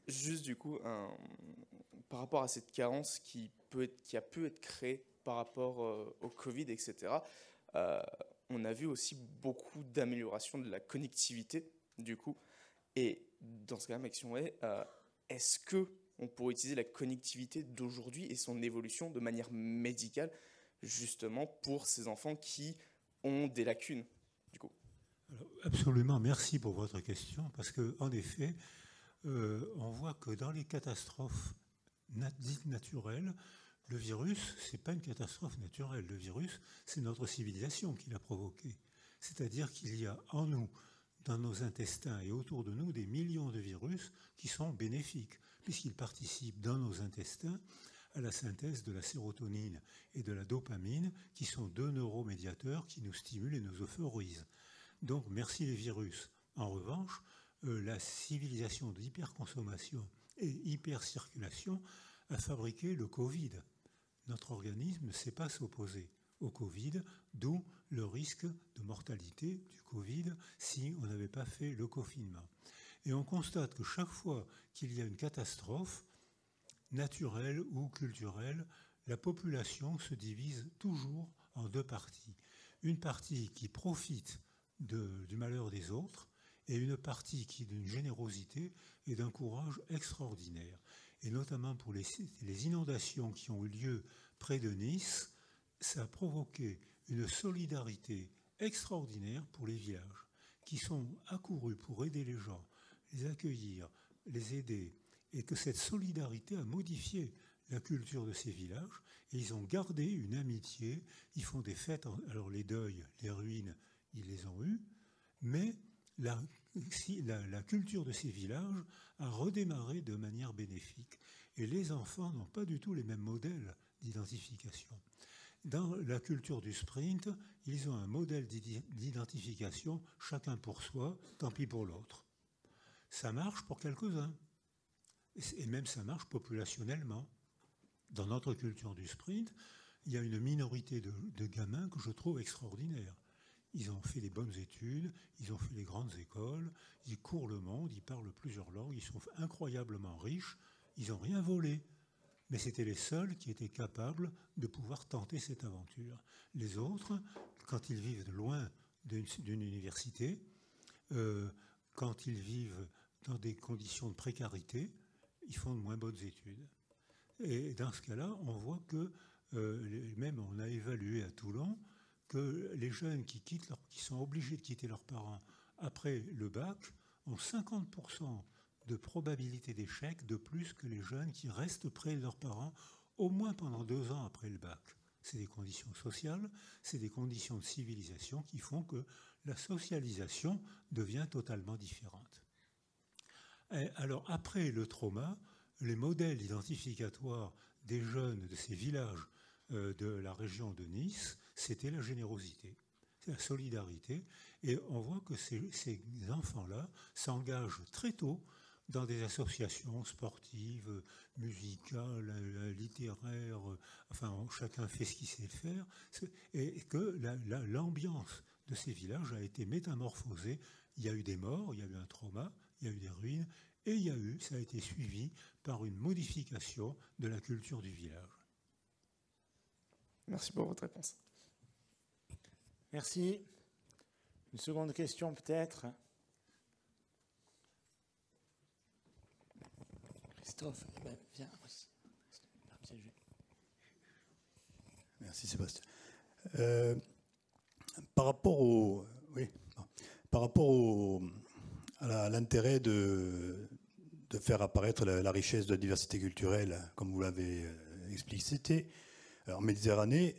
Juste du coup, par rapport à cette carence qui a pu être créée par rapport au Covid, etc., on a vu aussi beaucoup d'amélioration de la connectivité, du coup. Et dans ce cas-là, ma question est, est-ce qu'on pourrait utiliser la connectivité d'aujourd'hui et son évolution de manière médicale, justement pour ces enfants qui ont des lacunes, du coup? Alors, absolument, merci pour votre question, parce qu'en effet, on voit que dans les catastrophes dites naturelles, le virus, ce n'est pas une catastrophe naturelle. Le virus, c'est notre civilisation qui l'a provoqué. C'est-à-dire qu'il y a en nous, dans nos intestins et autour de nous, des millions de virus qui sont bénéfiques, puisqu'ils participent dans nos intestins à la synthèse de la sérotonine et de la dopamine, qui sont 2 neuromédiateurs qui nous stimulent et nous euphorisent. Donc, merci les virus. En revanche, la civilisation d'hyperconsommation et hypercirculation a fabriqué le Covid. Notre organisme ne sait pas s'opposer au Covid, d'où le risque de mortalité du Covid si on n'avait pas fait le confinement. Et on constate que chaque fois qu'il y a une catastrophe, naturelle ou culturelle, la population se divise toujours en 2 parties. Une partie qui profite du malheur des autres et une partie qui est d'une générosité et d'un courage extraordinaire. Et notamment pour les inondations qui ont eu lieu près de Nice, ça a provoqué une solidarité extraordinaire pour les villages qui sont accourus pour aider les gens, les accueillir, les aider, et que cette solidarité a modifié la culture de ces villages, et ils ont gardé une amitié, ils font des fêtes, alors les deuils, les ruines, ils les ont eus, mais la culture de ces villages a redémarré de manière bénéfique. Et les enfants n'ont pas du tout les mêmes modèles d'identification. Dans la culture du sprint, ils ont un modèle d'identification, chacun pour soi, tant pis pour l'autre. Ça marche pour quelques-uns. Et même ça marche populationnellement. Dans notre culture du sprint, il y a une minorité de gamins que je trouve extraordinaires. Ils ont fait des bonnes études, ils ont fait les grandes écoles, ils courent le monde, ils parlent plusieurs langues, ils sont incroyablement riches, ils n'ont rien volé. Mais c'était les seuls qui étaient capables de pouvoir tenter cette aventure. Les autres, quand ils vivent loin d'une université, quand ils vivent dans des conditions de précarité, ils font de moins bonnes études. Et dans ce cas-là, on voit que, même on a évalué à Toulon, que les jeunes qui sont obligés de quitter leurs parents après le bac ont 50% de probabilité d'échec de plus que les jeunes qui restent près de leurs parents au moins pendant 2 ans après le bac. C'est des conditions sociales, c'est des conditions de civilisation qui font que la socialisation devient totalement différente. Et alors après le trauma, les modèles identificatoires des jeunes de ces villages de la région de Nice, c'était la générosité, la solidarité. Et on voit que ces enfants-là s'engagent très tôt dans des associations sportives, musicales, littéraires, enfin chacun fait ce qu'il sait faire, et que l'ambiance de ces villages a été métamorphosée. Il y a eu des morts, il y a eu un trauma, il y a eu des ruines, et ça a été suivi par une modification de la culture du village. Merci pour votre réponse. Merci. Une seconde question peut-être. Christophe, viens. Merci Sébastien. Par rapport à l'intérêt de faire apparaître la richesse de la diversité culturelle, comme vous l'avez explicité, en Méditerranée,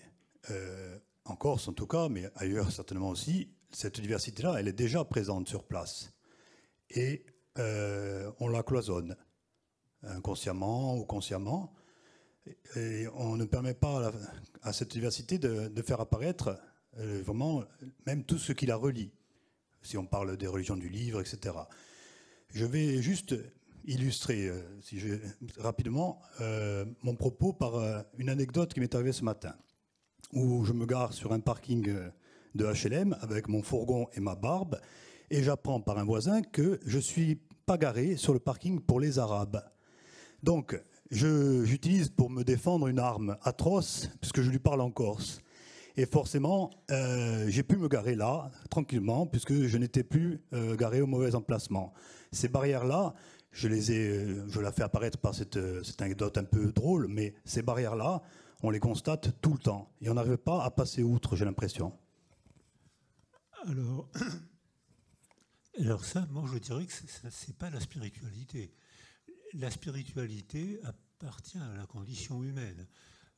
en Corse en tout cas, mais ailleurs certainement aussi, cette diversité-là, elle est déjà présente sur place. Et on la cloisonne, inconsciemment ou consciemment. Et on ne permet pas à cette diversité de faire apparaître vraiment même tout ce qui la relie, si on parle des religions du livre, etc. Je vais juste illustrer rapidement mon propos par une anecdote qui m'est arrivée ce matin, où je me gare sur un parking de HLM avec mon fourgon et ma barbe, et j'apprends par un voisin que je ne suis pas garé sur le parking pour les Arabes. Donc, j'utilise pour me défendre une arme atroce, puisque je lui parle en Corse. Et forcément, j'ai pu me garer là, tranquillement, puisque je n'étais plus garé au mauvais emplacement. Ces barrières-là, je la fais apparaître par cette anecdote un peu drôle, mais ces barrières-là, on les constate tout le temps. Et on n'arrive pas à passer outre, j'ai l'impression. Alors ça, moi je dirais que ce n'est pas la spiritualité. La spiritualité appartient à la condition humaine.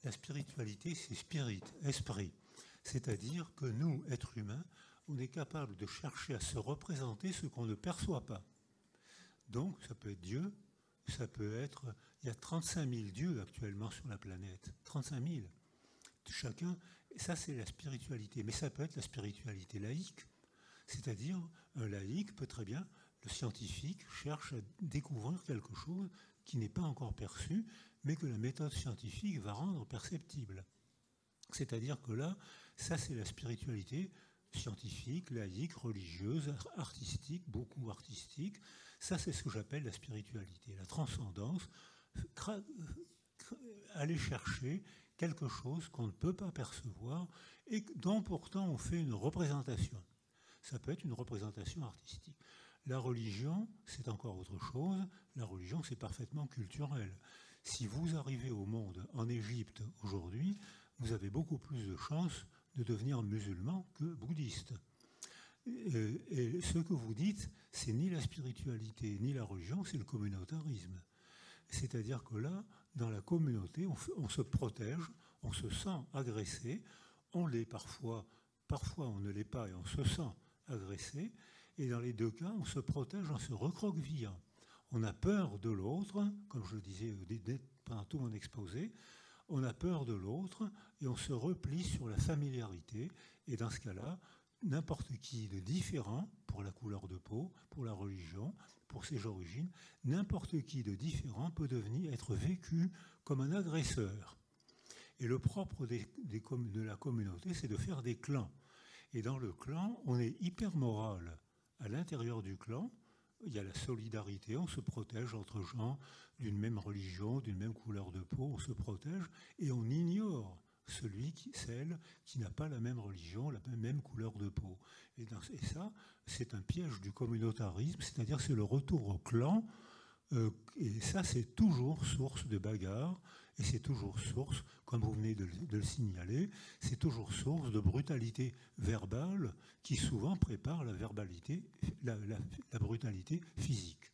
La spiritualité, c'est esprit. C'est-à-dire que nous, êtres humains, on est capable de chercher à se représenter ce qu'on ne perçoit pas. Donc, ça peut être Dieu, ça peut être... Il y a 35 000 dieux actuellement sur la planète. 35 000. Chacun... Ça, c'est la spiritualité. Mais ça peut être la spiritualité laïque. C'est-à-dire, un laïque peut très bien... Le scientifique cherche à découvrir quelque chose qui n'est pas encore perçu, mais que la méthode scientifique va rendre perceptible. C'est-à-dire que là, ça c'est la spiritualité scientifique, laïque, religieuse, artistique, beaucoup artistique. Ça c'est ce que j'appelle la spiritualité, la transcendance, aller chercher quelque chose qu'on ne peut pas percevoir et dont pourtant on fait une représentation. Ça peut être une représentation artistique. La religion, c'est encore autre chose. La religion, c'est parfaitement culturel. Si vous arrivez au monde, en Égypte aujourd'hui, vous avez beaucoup plus de chances de devenir musulman que bouddhiste. Et ce que vous dites, c'est ni la spiritualité, ni la religion, c'est le communautarisme. C'est-à-dire que là, dans la communauté, on se protège, on se sent agressé, on l'est parfois on ne l'est pas et on se sent agressé. Et dans les deux cas, on se protège en se recroquevillant. On a peur de l'autre, comme je le disais pendant tout mon exposé, on a peur de l'autre et on se replie sur la familiarité. Et dans ce cas-là, n'importe qui de différent, pour la couleur de peau, pour la religion, pour ses origines, n'importe qui de différent peut être vécu comme un agresseur. Et le propre de la communauté, c'est de faire des clans. Et dans le clan, on est hyper moral. À l'intérieur du clan, il y a la solidarité, on se protège entre gens d'une même religion, d'une même couleur de peau, on se protège et on ignore celle qui n'a pas la même religion, la même couleur de peau. Et ça, c'est un piège du communautarisme, c'est-à-dire c'est le retour au clan, et ça c'est toujours source de bagarre, et c'est toujours source, comme vous venez de le signaler, c'est toujours source de brutalité verbale qui souvent prépare la brutalité physique.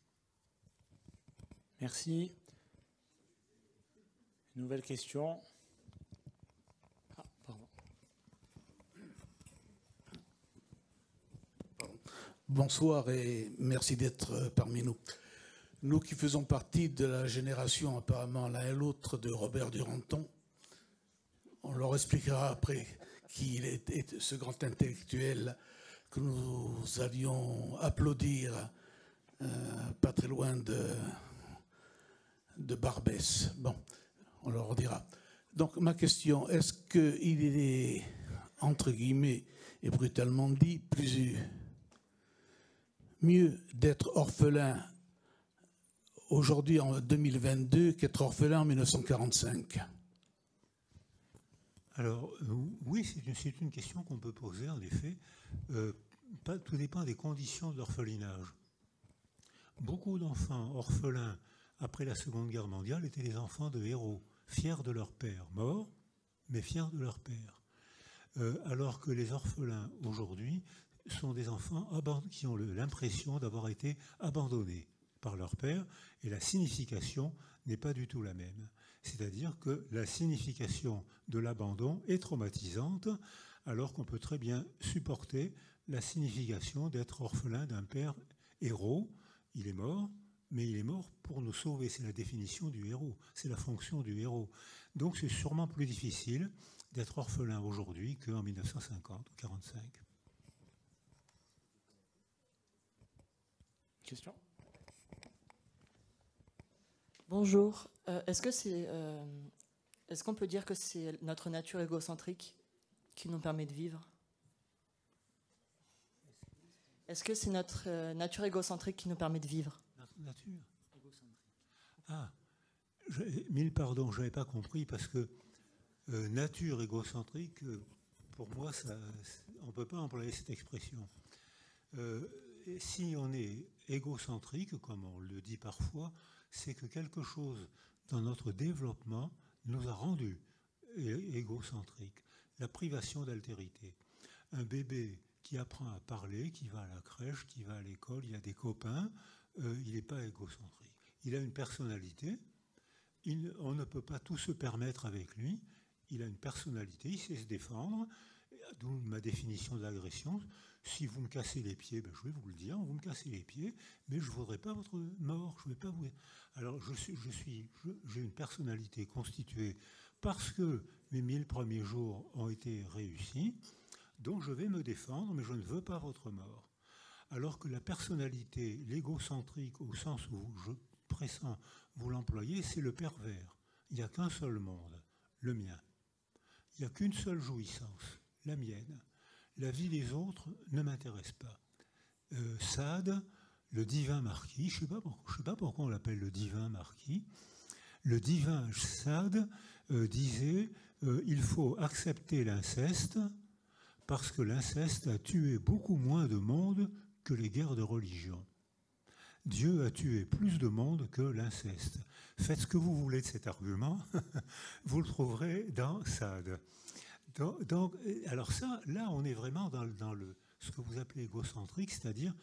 Merci. Une nouvelle question. Bonsoir et merci d'être parmi nous. nous qui faisons partie de la génération apparemment l'un et l'autre de Robert Duranton, on leur expliquera après qui est ce grand intellectuel que nous allions applaudir pas très loin de Barbès. Bon, on leur dira. Donc ma question, est-ce qu'il est, entre guillemets et brutalement dit, mieux d'être orphelin aujourd'hui en 2022 qu'être orphelin en 1945? Alors, oui, c'est une question qu'on peut poser, en effet. Tout dépend des conditions de l'orphelinage. Beaucoup d'enfants orphelins après la Seconde Guerre mondiale étaient des enfants de héros, fiers de leur père, morts, mais fiers de leur père. Alors que les orphelins aujourd'hui sont des enfants qui ont l'impression d'avoir été abandonnés par leur père, et la signification n'est pas du tout la même. C'est-à-dire que la signification de l'abandon est traumatisante, alors qu'on peut très bien supporter la signification d'être orphelin d'un père héros. Il est mort, mais il est mort pour nous sauver. C'est la définition du héros, c'est la fonction du héros. Donc c'est sûrement plus difficile d'être orphelin aujourd'hui qu'en 1950 ou 1945. Question ? Bonjour. Est-ce qu'on peut dire que c'est notre nature égocentrique qui nous permet de vivre? Est-ce que c'est notre nature égocentrique qui nous permet de vivre? Notre nature égocentrique. Ah, mille pardons, je n'avais pas compris, parce que nature égocentrique, pour moi, on ne peut pas employer cette expression. Si on est égocentrique, comme on le dit parfois, c'est que quelque chose dans notre développement nous a rendus égocentriques. La privation d'altérité. Un bébé qui apprend à parler, qui va à la crèche, qui va à l'école, il a des copains, il n'est pas égocentrique. Il a une personnalité, on ne peut pas tout se permettre avec lui, il a une personnalité, il sait se défendre, d'où ma définition de l'agression. Si vous me cassez les pieds, ben je vais vous le dire, vous me cassez les pieds, mais je ne voudrais pas votre mort, je vais pas vous... Alors j'ai une personnalité constituée parce que mes 1000 premiers jours ont été réussis, donc je vais me défendre, mais je ne veux pas votre mort. Alors que la personnalité, l'égocentrique, au sens où je pressens vous l'employez, c'est le pervers. Il n'y a qu'un seul monde, le mien. Il n'y a qu'une seule jouissance, la mienne. La vie des autres ne m'intéresse pas. Sade, le divin marquis, je ne sais pas pourquoi on l'appelle le divin marquis, le divin Sade disait il faut accepter l'inceste parce que l'inceste a tué beaucoup moins de monde que les guerres de religion. Dieu a tué plus de monde que l'inceste. Faites ce que vous voulez de cet argument, vous le trouverez dans Sade. Donc, alors ça, là, on est vraiment dans ce que vous appelez égocentrique, c'est-à-dire